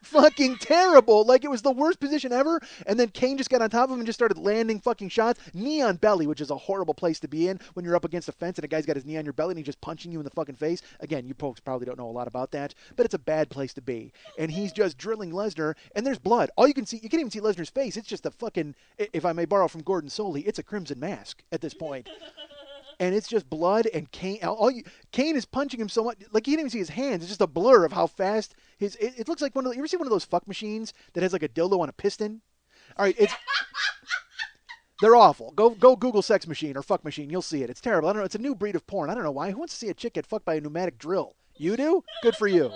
fucking terrible. Like, it was the worst position ever. And then Cain just got on top of him and just started landing fucking shots. Knee on belly, which is a horrible place to be in when you're up against a fence and a guy's got his knee on your belly and he's just punching you in the fucking face. Again, you folks probably don't know a lot about that, but it's a bad place to be. And he's just drilling Lesnar, and there's blood. All you can see, you can't even see Lesnar's face. It's just a fucking, if I may borrow from Gordon Soley, it's a crimson mask at this point. And it's just blood, and Cain is punching him so much, like, you can't even see his hands. It's just a blur of how fast it looks like you ever see one of those fuck machines that has like a dildo on a piston? All right, they're awful. Go Google sex machine or fuck machine. You'll see it. It's terrible. I don't know. It's a new breed of porn. I don't know why. Who wants to see a chick get fucked by a pneumatic drill? You do? Good for you.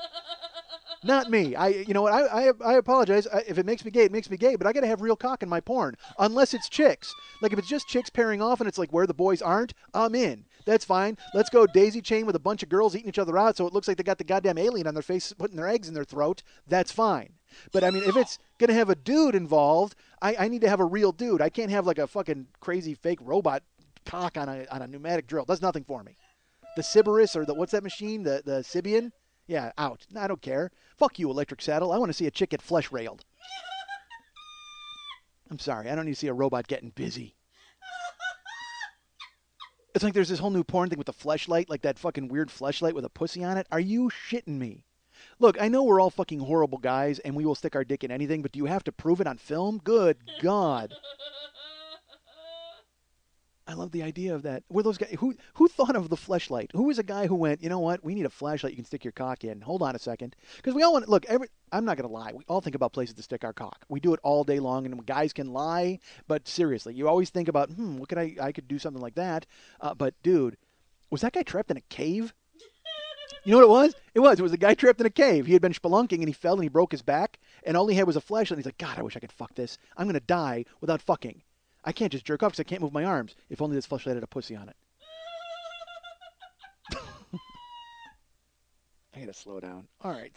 Not me. You know what? I apologize. If it makes me gay, it makes me gay. But I got to have real cock in my porn, unless it's chicks. Like, if it's just chicks pairing off and it's like where the boys aren't, I'm in. That's fine. Let's go daisy chain with a bunch of girls eating each other out, so it looks like they got the goddamn alien on their face, putting their eggs in their throat. That's fine. But if it's gonna have a dude involved, I need to have a real dude. I can't have like a fucking crazy fake robot cock on a pneumatic drill. Does nothing for me. The Sybaris, or what's that machine? The Sibian? Yeah, out. No, I don't care. Fuck you, Electric Saddle. I want to see a chick get flesh railed. I'm sorry. I don't need to see a robot getting busy. It's like there's this whole new porn thing with the fleshlight, like that fucking weird fleshlight with a pussy on it. Are you shitting me? Look, I know we're all fucking horrible guys and we will stick our dick in anything, but do you have to prove it on film? Good God. I love the idea of that. Were those guys who thought of the fleshlight? Who was a guy who went, you know what? We need a flashlight you can stick your cock in. Hold on a second, because we all want. Look, I'm not gonna lie. We all think about places to stick our cock. We do it all day long, and guys can lie, but seriously, you always think about, what could I could do something like that. But dude, was that guy trapped in a cave? You know what it was? It was a guy trapped in a cave. He had been spelunking and he fell and he broke his back, and all he had was a flashlight. And he's like, God, I wish I could fuck this. I'm gonna die without fucking. I can't just jerk off because I can't move my arms. If only this fleshlight had a pussy on it. I gotta slow down. All right,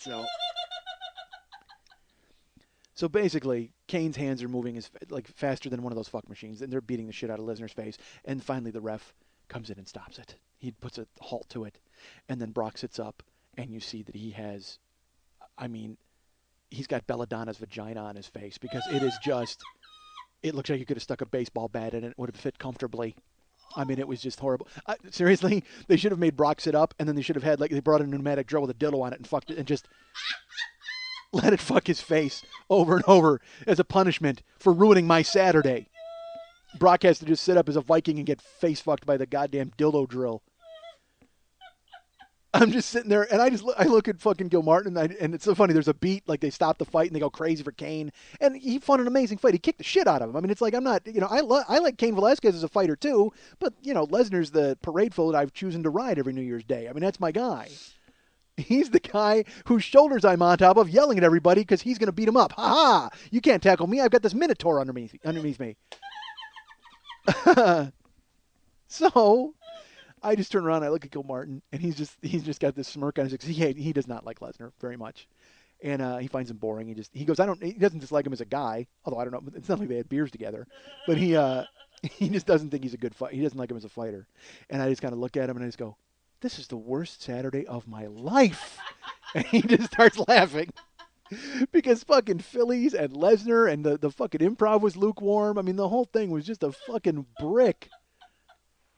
so basically, Kane's hands are moving like faster than one of those fuck machines, and they're beating the shit out of Lesnar's face. And finally, the ref comes in and stops it. He puts a halt to it, and then Brock sits up, and you see that he has, he's got Belladonna's vagina on his face because it is just. It looks like you could have stuck a baseball bat in it. It would have fit comfortably. It was just horrible. Seriously, they should have made Brock sit up, and then they should have had, they brought in a pneumatic drill with a dildo on it and fucked it and just let it fuck his face over and over as a punishment for ruining my Saturday. Brock has to just sit up as a Viking and get face fucked by the goddamn dildo drill. I'm just sitting there, and I look at fucking Gil Martin, and it's so funny. There's a beat, like they stop the fight, and they go crazy for Kane, and he fought an amazing fight. He kicked the shit out of him. It's like I'm not, I like Cain Velasquez as a fighter too, but Lesnar's the parade fool that I've chosen to ride every New Year's Day. That's my guy. He's the guy whose shoulders I'm on top of, yelling at everybody because he's gonna beat him up. Ha ha! You can't tackle me. I've got this Minotaur underneath me. So. I just turn around, I look at Gil Martin, and he's just got this smirk on his face. He does not like Lesnar very much, and he finds him boring. He goes, he doesn't dislike him as a guy, although I don't know, it's not like they had beers together, but he just doesn't think he's a good fighter. He doesn't like him as a fighter, and I just kind of look at him and I just go, this is the worst Saturday of my life, and he just starts laughing. Because fucking Phillies and Lesnar and the fucking improv was lukewarm. The whole thing was just a fucking brick.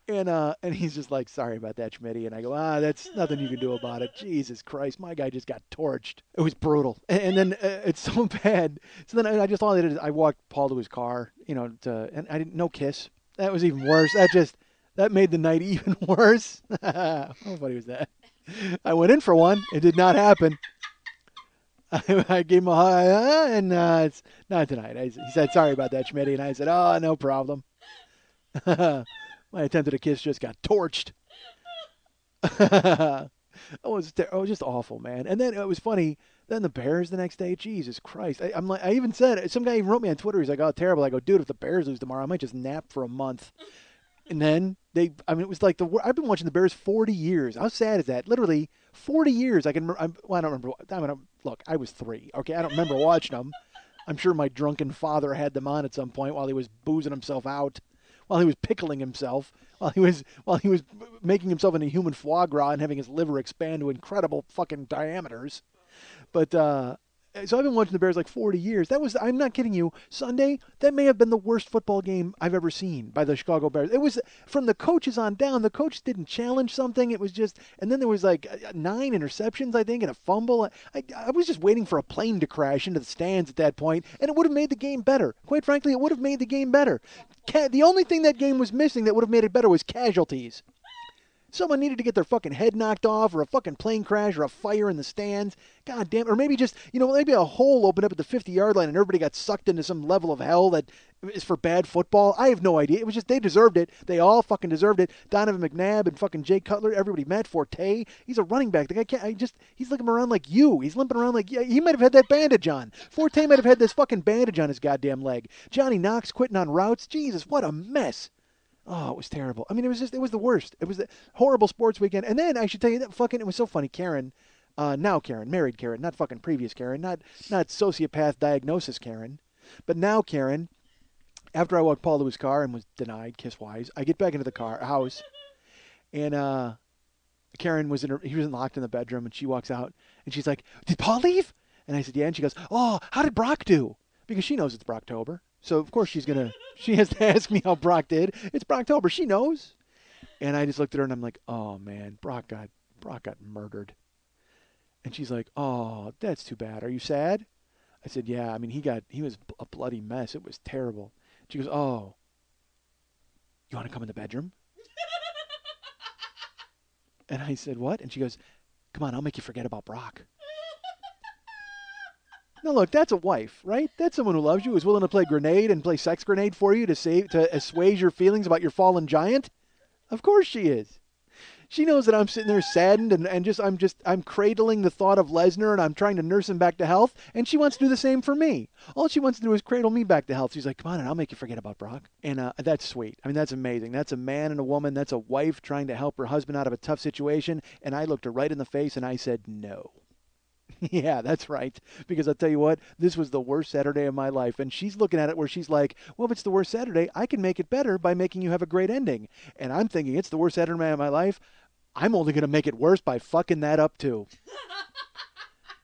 And he's just like, sorry about that, Schmitty. And I go, that's nothing you can do about it. Jesus Christ, my guy just got torched. It was brutal. And then it's so bad. So then I just all I did is I walked Paul to his car, and I didn't no kiss. That was even worse. That made the night even worse. How funny was that? I went in for one. It did not happen. I gave him a hug, and it's not tonight. He said, sorry about that, Schmitty. And I said, oh, no problem. My attempt at a kiss just got torched. It was just awful, man. And then it was funny. Then the Bears the next day, Jesus Christ. I even said, some guy even wrote me on Twitter. He's like, oh, terrible. I go, dude, if the Bears lose tomorrow, I might just nap for a month. And then it was like I've been watching the Bears 40 years. How sad is that? Literally 40 years. I don't remember. Look, I was 3. Okay, I don't remember watching them. I'm sure my drunken father had them on at some point while he was boozing himself out. While he was pickling himself, while he was making himself into human foie gras and having his liver expand to incredible fucking diameters. But so I've been watching the Bears like 40 years. I'm not kidding you, Sunday, that may have been the worst football game I've ever seen by the Chicago Bears. It was from the coaches on down. The coach didn't challenge something. It was just, and then there was like 9 interceptions, I think, and a fumble. I was just waiting for a plane to crash into the stands at that point, and it would have made the game better. Quite frankly, it would have made the game better. The only thing that game was missing that would have made it better was casualties. Someone needed to get their fucking head knocked off, or a fucking plane crash, or a fire in the stands. God damn. Or maybe just, maybe a hole opened up at the 50-yard line and everybody got sucked into some level of hell that is for bad football. I have no idea. It was just, they deserved it. They all fucking deserved it. Donovan McNabb and fucking Jay Cutler, everybody. Matt Forte, he's a running back. The guy can't, he's looking around like you. He's limping around like, yeah, he might have had that bandage on. Forte might have had this fucking bandage on his goddamn leg. Johnny Knox quitting on routes. Jesus, what a mess. Oh, it was terrible. It was the worst. It was a horrible sports weekend. And then I should tell you that it was so funny. Karen, married Karen, not fucking previous Karen, not sociopath diagnosis Karen, but now Karen, after I walked Paul to his car and was denied kiss-wise, I get back into the house, and Karen he was locked in the bedroom, and she walks out, and she's like, did Paul leave? And I said, yeah, and she goes, oh, how did Brock do? Because she knows it's Brocktober. So, of course, she has to ask me how Brock did. It's Brocktober. She knows. And I just looked at her and I'm like, oh man, Brock got murdered. And she's like, oh, that's too bad. Are you sad? I said, yeah. I mean, he was a bloody mess. It was terrible. She goes, oh, you want to come in the bedroom? And I said, what? And she goes, come on, I'll make you forget about Brock. Now look, that's a wife, right? That's someone who loves you, is willing to play grenade and play sex grenade for you to assuage your feelings about your fallen giant. Of course she is. She knows that I'm sitting there saddened and I'm cradling the thought of Lesnar and I'm trying to nurse him back to health, and she wants to do the same for me. All she wants to do is cradle me back to health. She's like, come on, and I'll make you forget about Brock. And that's sweet. I mean, that's amazing. That's a man and a woman. That's a wife trying to help her husband out of a tough situation. And I looked her right in the face and I said, no. Yeah, that's right. Because I'll tell you what, this was the worst Saturday of my life. And she's looking at it where she's like, well, if it's the worst Saturday, I can make it better by making you have a great ending. And I'm thinking, it's the worst Saturday of my life. I'm only going to make it worse by fucking that up, too.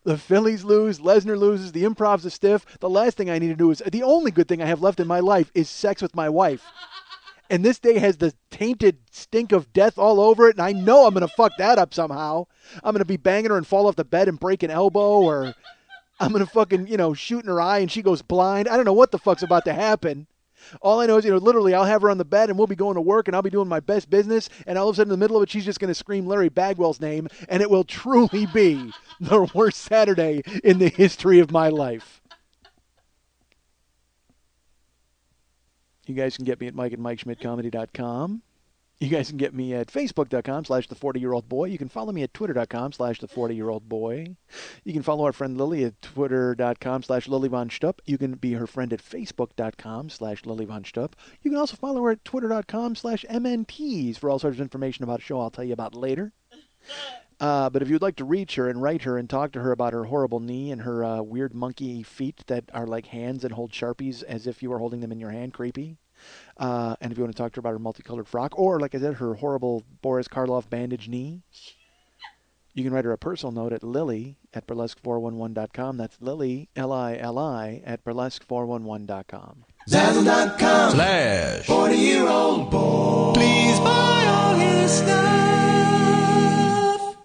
The Phillies lose, Lesnar loses, the improv's a stiff. The last thing I need to do is, the only good thing I have left in my life is sex with my wife. And this day has the tainted stink of death all over it, and I know I'm going to fuck that up somehow. I'm going to be banging her and fall off the bed and break an elbow, or I'm going to fucking, shoot in her eye and she goes blind. I don't know what the fuck's about to happen. All I know is, literally I'll have her on the bed and we'll be going to work and I'll be doing my best business, and all of a sudden in the middle of it she's just going to scream Larry Bagwell's name, and it will truly be the worst Saturday in the history of my life. You guys can get me at Mike at MikeSchmidtComedy.com. You guys can get me at Facebook.com/the40yearoldboy. You can follow me at Twitter.com/the40yearoldboy. You can follow our friend Lily at Twitter.com/LilyVonStupp. You can be her friend at Facebook.com/LilyVonStupp. You can also follow her at Twitter.com/MNTs for all sorts of information about a show I'll tell you about later. But if you'd like to reach her and write her and talk to her about her horrible knee and her weird monkey feet that are like hands and hold Sharpies as if you were holding them in your hand, creepy. And if you want to talk to her about her multicolored frock, or like I said, her horrible Boris Karloff bandage knee, you can write her a personal note at Lily at burlesque411.com. That's Lily, Lili, at burlesque411.com. Zazzle.com/40yearold boy. Please buy all his stuff.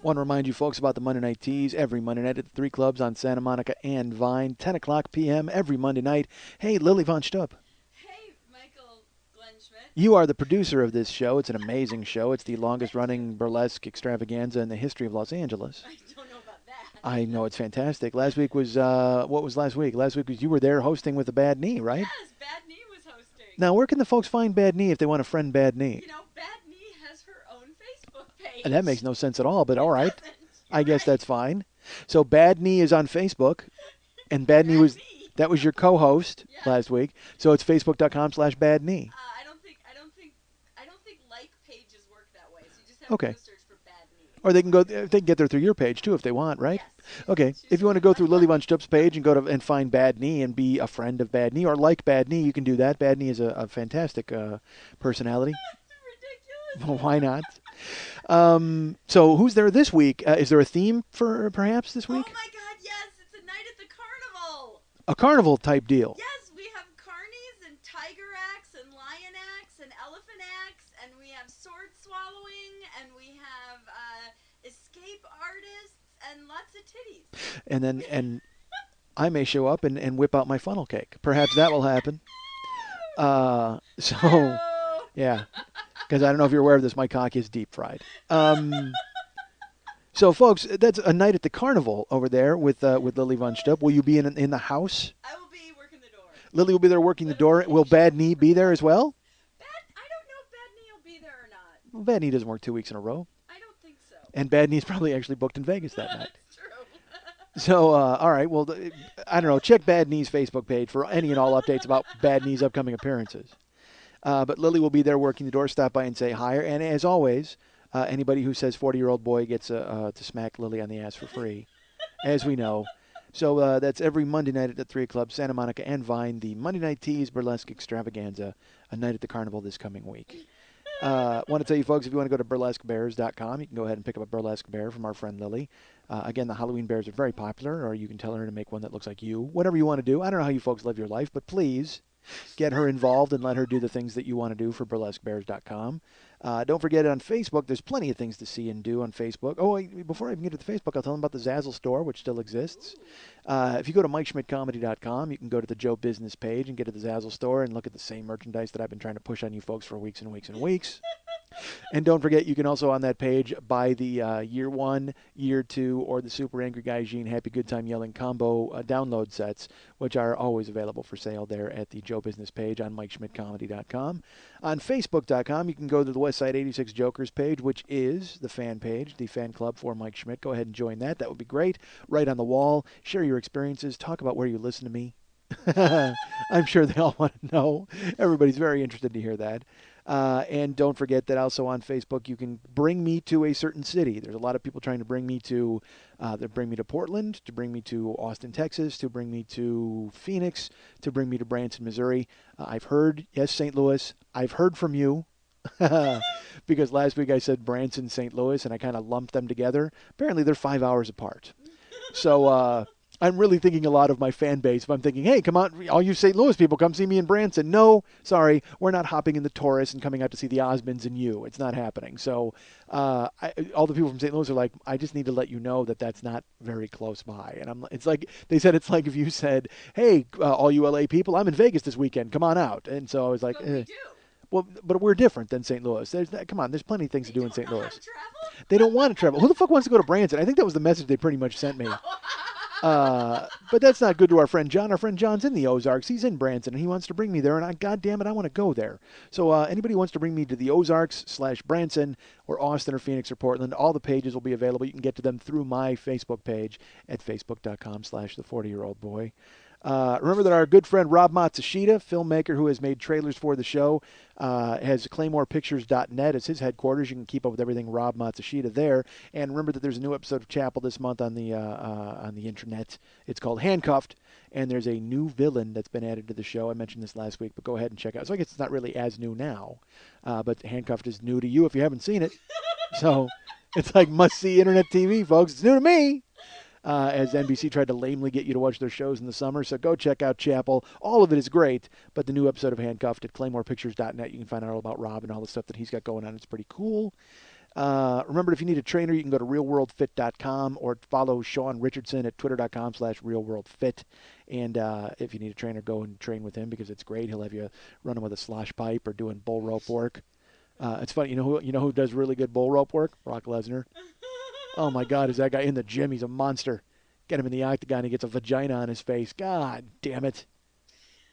Want to remind you folks about the Monday Night Teas every Monday night at the 3 clubs on Santa Monica and Vine, 10 o'clock p.m. every Monday night. Hey, Lily Von Stupp. Hey, Michael Glenn Schmidt. You are the producer of this show. It's an amazing show. It's the longest-running burlesque extravaganza in the history of Los Angeles. I don't know about that. I know, it's fantastic. Last week was, what was last week? Last week was you were there hosting with the Bad Knee, right? Yes, Bad Knee was hosting. Now, where can the folks find Bad Knee if they want to friend Bad Knee? Bad Knee has her own Facebook page. And that makes no sense at all, but all right. I guess right. that's fine. So Bad Knee is on Facebook, and Bad Knee was your co-host last week. So it's Facebook.com/Bad Knee. I don't think like pages work that way. So you just have to go search for Bad Knee. Or they can get there through your page too if they want, right? Yes. Okay. If you want to go through Lily Von Stupp's page and and find Bad Knee and be a friend of Bad Knee or like Bad Knee, you can do that. Bad Knee is a fantastic personality. Ridiculous. Well, why not? So who's there this week? Is there a theme for perhaps this week? Oh my God, yes! It's a night at the carnival. A carnival type deal. Yes, we have carnies and tiger acts and lion acts and elephant acts, and we have sword swallowing, and we have escape artists and lots of titties. And I may show up and whip out my funnel cake. Perhaps that will happen. Yeah. Because I don't know if you're aware of this, my cock is deep fried. So, folks, that's a night at the carnival over there with Lily Von Stupp. Will you be in the house? I will be working the door. Lily will be there working the door. Will Bad Knee be there as well? I don't know if Bad Knee will be there or not. Well, Bad Knee doesn't work 2 weeks in a row. I don't think so. And Bad Knee's probably actually booked in Vegas that night. That's true. So, all right. Well, I don't know. Check Bad Knee's Facebook page for any and all updates about Bad Knee's upcoming appearances. But Lily will be there working the door. Stop by and say hi. And as always, anybody who says 40-year-old boy gets to smack Lily on the ass for free, as we know. So that's every Monday night at the 3 Club, Santa Monica and Vine, the Monday Night Teas Burlesque Extravaganza, a night at the carnival this coming week. Want to tell you folks, if you want to go to burlesquebears.com, you can go ahead and pick up a burlesque bear from our friend Lily. Again, the Halloween bears are very popular, or you can tell her to make one that looks like you. Whatever you want to do. I don't know how you folks live your life, but please, Get her involved and let her do the things that you want to do for burlesquebears.com. Don't forget on Facebook, there's plenty of things to see and do on Facebook. Oh, before I even get to the Facebook, I'll tell them about the Zazzle store, which still exists. If you go to MikeSchmidtComedy.com, you can go to the Joe Business page and get to the Zazzle store and look at the same merchandise that I've been trying to push on you folks for weeks and weeks and weeks. And don't forget, you can also on that page buy the Year 1, Year 2, or the Super Angry Guy Gene Happy Good Time Yelling combo download sets, which are always available for sale there at the Joe Business page on MikeSchmidtComedy.com. On Facebook.com, you can go to the Westside 86 Jokers page, which is the fan page, the fan club for Mike Schmidt. Go ahead and join that. That would be great. Right on the wall. Share your experiences. Talk about where you listen to me. I'm sure they all want to know. Everybody's very interested to hear that. And don't forget that also on Facebook, you can bring me to a certain city. There's a lot of people trying to bring me to Portland, to bring me to Austin, Texas, to bring me to Phoenix, to bring me to Branson, Missouri. I've heard, yes, St. Louis. I've heard from you. Because last week I said Branson, St. Louis, and I kind of lumped them together. Apparently they're 5 hours apart. So, I'm really thinking a lot of my fan base. If I'm thinking, hey, come on, all you St. Louis people, come see me in Branson. No, sorry, we're not hopping in the Taurus and coming out to see the Osmonds and you. It's not happening. So all the people from St. Louis are like, I just need to let you know that that's not very close by. And it's like, they said it's like if you said, hey, all you LA people, I'm in Vegas this weekend. Come on out. And so I was like, But we do. well, but we're different than St. Louis. Come on, there's plenty of things to do in St. Don't Louis. wanna travel? They don't want to travel. Who the fuck wants to go to Branson? I think that was the message they pretty much sent me. But that's not good to our friend John. Our friend John's in the Ozarks. He's in Branson, and he wants to bring me there. And God damn it, I want to go there. So anybody who wants to bring me to the Ozarks/Branson or Austin or Phoenix or Portland, all the pages will be available. You can get to them through my Facebook page at facebook.com/the40year-old-boy. Remember that our good friend Rob Matsushita, filmmaker who has made trailers for the show, has ClaymorePictures.net as his headquarters. You can keep up with everything Rob Matsushita there. And remember that there's a new episode of Chapel this month on the internet. It's called Handcuffed, and there's a new villain that's been added to the show. I mentioned this last week, but go ahead and check it out. So I guess it's not really as new now, but Handcuffed is new to you if you haven't seen it. So it's like must-see internet TV, folks. It's new to me. As NBC tried to lamely get you to watch their shows in the summer. So go check out Chapel. All of it is great, but the new episode of Handcuffed at ClaymorePictures.net, you can find out all about Rob and all the stuff that he's got going on. It's pretty cool. Remember, if you need a trainer, you can go to RealWorldFit.com or follow Sean Richardson at Twitter.com/RealWorldFit. And if you need a trainer, go and train with him because it's great. He'll have you running with a slosh pipe or doing bull rope work. It's funny. You know who does really good bull rope work? Brock Lesnar. Oh, my God, is that guy in the gym? He's a monster. Get him in the octagon, he gets a vagina on his face. God damn it.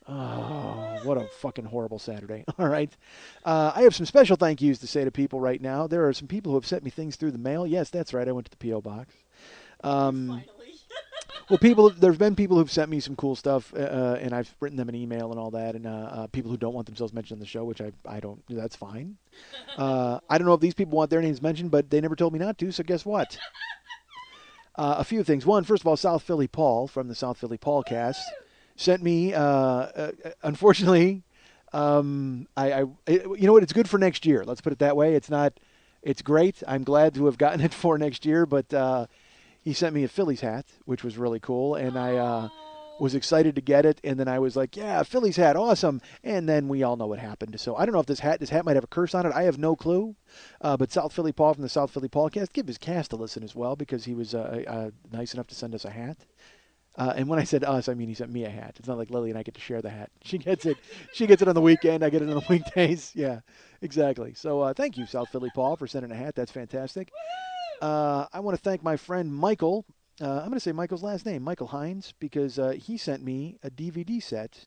Oh, what a fucking horrible Saturday. All right. I have some special thank yous to say to people right now. There are some people who have sent me things through the mail. Yes, that's right. I went to the P.O. Box. Finally. Well, there's been people who've sent me some cool stuff, and I've written them an email and all that, and people who don't want themselves mentioned on the show, which I don't, that's fine. I don't know if these people want their names mentioned, but they never told me not to, so guess what? A few things. One, first of all, South Philly Paul from the South Philly Paul cast sent me, unfortunately, you know what, it's good for next year. Let's put it that way. It's great. I'm glad to have gotten it for next year, but he sent me a Phillies hat, which was really cool, and I was excited to get it, and then I was like, yeah, Phillies hat, awesome, and then we all know what happened. So I don't know if this hat might have a curse on it. I have no clue, but South Philly Paul from the South Philly Paul cast, give his cast a listen as well, because he was nice enough to send us a hat. And when I said us, I mean he sent me a hat. It's not like Lily and I get to share the hat. She gets it. She gets it on the weekend. I get it on the weekdays. Yeah, exactly. So thank you, South Philly Paul, for sending a hat. That's fantastic. I want to thank my friend Michael. I'm going to say Michael's last name, Michael Hines, because he sent me a DVD set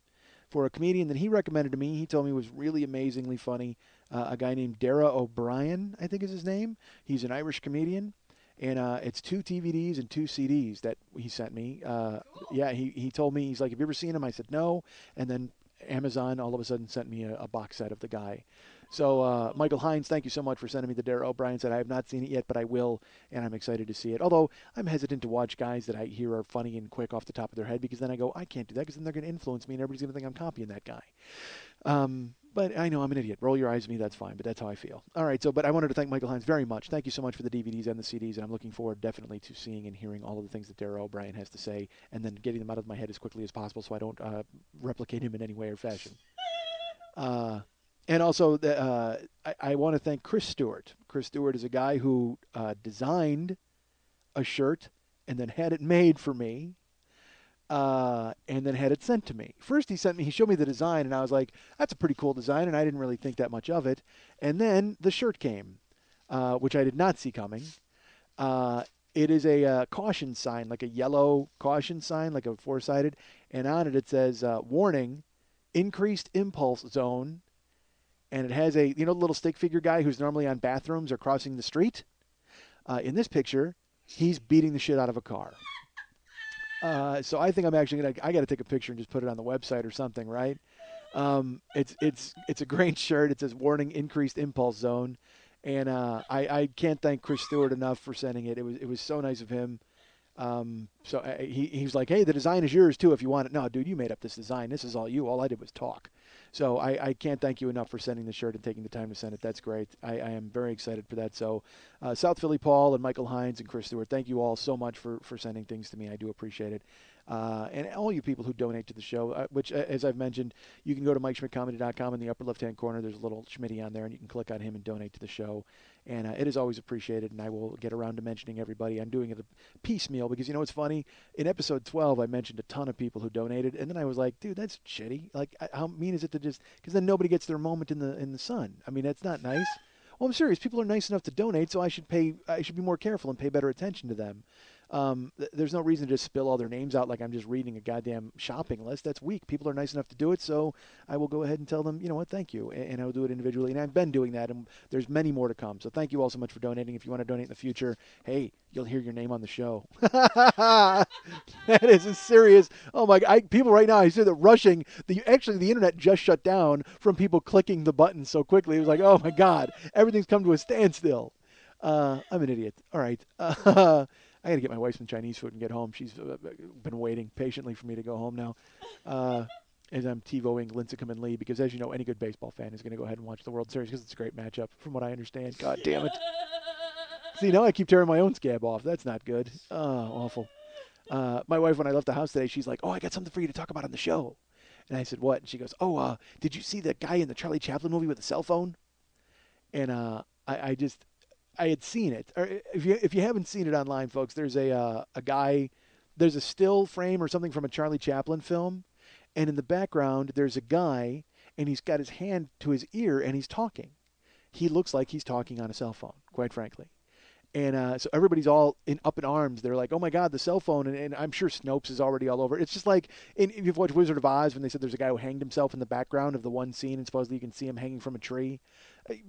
for a comedian that he recommended to me. He told me was really amazingly funny. A guy named Dara O'Brien, I think is his name. He's an Irish comedian. And it's 2 DVDs and 2 CDs that he sent me. Yeah, he told me, he's like, have you ever seen him? I said, no. And then Amazon all of a sudden sent me a box set of the guy. So, Michael Hines, thank you so much for sending me the Dara O'Brien set. I have not seen it yet, but I will, and I'm excited to see it. Although, I'm hesitant to watch guys that I hear are funny and quick off the top of their head, because then I go, I can't do that, because then they're going to influence me, and everybody's going to think I'm copying that guy. But I know I'm an idiot. Roll your eyes at me, that's fine, but that's how I feel. All right, but I wanted to thank Michael Hines very much. Thank you so much for the DVDs and the CDs, and I'm looking forward definitely to seeing and hearing all of the things that Darrell O'Brien has to say, and then getting them out of my head as quickly as possible so I don't replicate him in any way or fashion. And also, I want to thank Chris Stewart. Chris Stewart is a guy who designed a shirt and then had it made for me. And then had it sent to me. First he showed me the design, and I was like, that's a pretty cool design, and I didn't really think that much of it. And then the shirt came, which I did not see coming. It is a caution sign, like a yellow caution sign, like a four-sided, and on it says, warning, increased impulse zone, and it has a, little stick figure guy who's normally on bathrooms or crossing the street. In this picture, he's beating the shit out of a car. So I think I'm actually I got to take a picture and just put it on the website or something, right? It's a great shirt. It says warning, increased impulse zone, and I can't thank Chris Stewart enough for sending it. It was so nice of him. He was like, hey, the design is yours too if you want it. No, dude, you made up this design. This is all you. All I did was talk. So I can't thank you enough for sending the shirt and taking the time to send it. That's great. I am very excited for that. So South Philly Paul and Michael Hines and Chris Stewart, thank you all so much for sending things to me. I do appreciate it. And all you people who donate to the show, which, as I've mentioned, you can go to MikeSchmidtComedy.com in the upper left-hand corner. There's a little Schmitty on there, and you can click on him and donate to the show. And it is always appreciated, and I will get around to mentioning everybody. I'm doing it piecemeal because, it's funny. In episode 12, I mentioned a ton of people who donated, and then I was like, dude, that's shitty. Like, how mean is it to just – because then nobody gets their moment in the sun. I mean, that's not nice. Well, I'm serious. People are nice enough to donate, so I should be more careful and pay better attention to them. There's no reason to just spill all their names out like I'm just reading a goddamn shopping list. That's weak. People are nice enough to do it, so I will go ahead and tell them, you know what, thank you. And I will do it individually. And I've been doing that, and there's many more to come. So thank you all so much for donating. If you want to donate in the future, hey, you'll hear your name on the show. That is a serious. Oh, my God. People right now, I see that rushing. Actually, the internet just shut down from people clicking the button so quickly. It was like, oh, my God. Everything's come to a standstill. I'm an idiot. All right. I got to get my wife some Chinese food and get home. She's been waiting patiently for me to go home now. As I'm TiVoing Lincecum and Lee, because as you know, any good baseball fan is going to go ahead and watch the World Series because it's a great matchup, from what I understand. God damn it. See, now I keep tearing my own scab off. That's not good. Oh, awful. My wife, when I left the house today, she's like, oh, I got something for you to talk about on the show. And I said, what? And she goes, oh, did you see the guy in the Charlie Chaplin movie with the cell phone? And I had seen it. Or if you haven't seen it online, folks, there's a guy, there's a still frame or something from a Charlie Chaplin film, and in the background there's a guy, and he's got his hand to his ear, and he's talking. He looks like he's talking on a cell phone, quite frankly. And so everybody's all up in arms. They're like, oh, my God, the cell phone. And I'm sure Snopes is already all over. It's just like if you've watched Wizard of Oz when they said there's a guy who hanged himself in the background of the one scene, and supposedly you can see him hanging from a tree.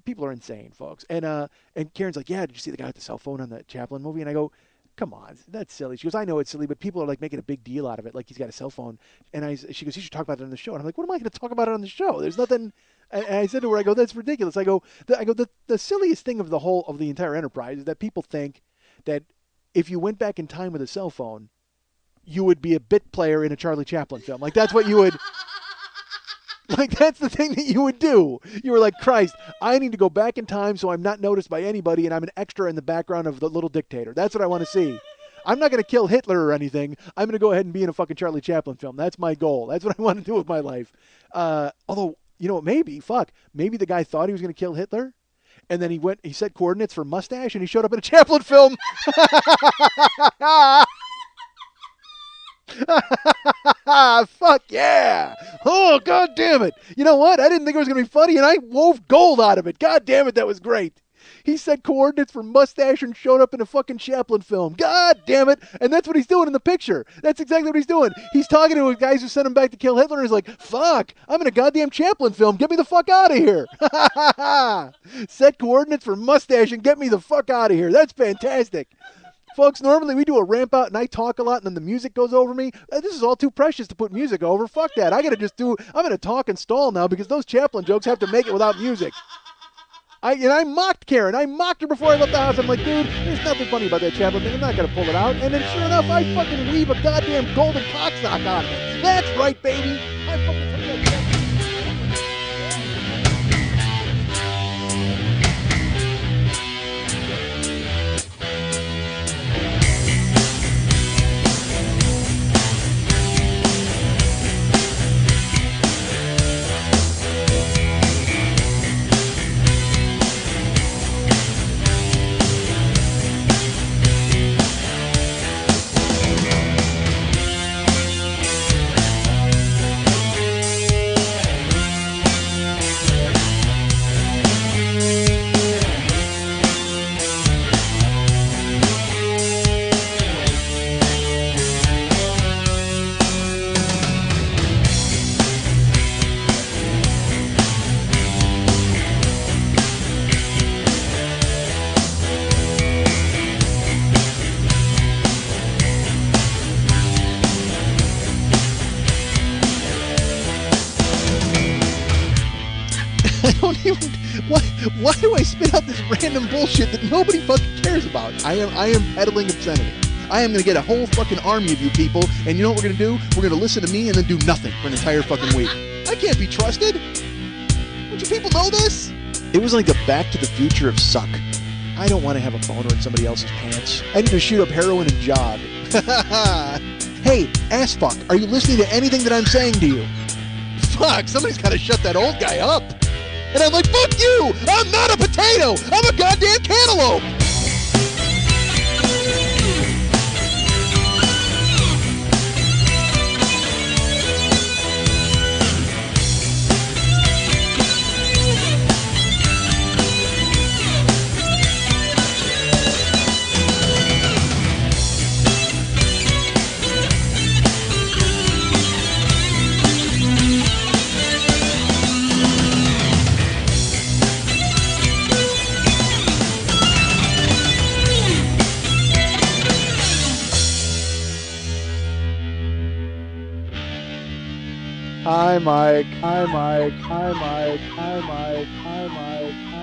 People are insane, folks. And Karen's like, yeah, did you see the guy with the cell phone on the Chaplin movie? And I go, come on, that's silly. She goes, I know it's silly, but people are like making a big deal out of it, like he's got a cell phone. And she goes, you should talk about it on the show. And I'm like, what am I going to talk about it on the show? There's nothing. And I said to her, I go, that's ridiculous. I go, the silliest thing of the entire enterprise is that people think that if you went back in time with a cell phone, you would be a bit player in a Charlie Chaplin film. Like, that's what you would. Like, that's the thing that you would do. You were like, Christ, I need to go back in time so I'm not noticed by anybody and I'm an extra in the background of the little dictator. That's what I want to see. I'm not going to kill Hitler or anything. I'm going to go ahead and be in a fucking Charlie Chaplin film. That's my goal. That's what I want to do with my life. Although, maybe the guy thought he was going to kill Hitler. And then he set coordinates for Mustache, and he showed up in a Chaplin film. Fuck yeah. Oh, God damn it. You know what? I didn't think it was going to be funny, and I wove gold out of it. God damn it, that was great. He set coordinates for Mustache and showed up in a fucking Chaplin film. God damn it. And that's what he's doing in the picture. That's exactly what he's doing. He's talking to guys who sent him back to kill Hitler, and he's like, fuck, I'm in a goddamn Chaplin film. Get me the fuck out of here. Set coordinates for Mustache and get me the fuck out of here. That's fantastic. Folks, normally we do a ramp out and I talk a lot and then the music goes over me. This is all too precious to put music over. Fuck that. I'm going to talk and stall now because those Chaplin jokes have to make it without music. I mocked Karen. I mocked her before I left the house. I'm like, dude, there's nothing funny about that Chaplin thing. I'm not going to pull it out. And then sure enough, I fucking weave a goddamn golden cocksock out of it. That's right, baby. I fucking took that Chaplin. don't even. Why do I spit out this random bullshit that nobody fucking cares about? I am peddling obscenity. I am going to get a whole fucking army of you people, and you know what we're going to do? We're going to listen to me and then do nothing for an entire fucking week. I can't be trusted. Don't you people know this? It was like the Back to the Future of suck. I don't want to have a boner in somebody else's pants. I need to shoot up heroin and jog. Hey, ass fuck, are you listening to anything that I'm saying to you? Fuck, somebody's got to shut that old guy up. And I'm like, fuck you! I'm not a potato! I'm a goddamn cantaloupe! Hi, Mike. Hi, Mike. Hi, Mike. Hi, Mike. Hi, Mike.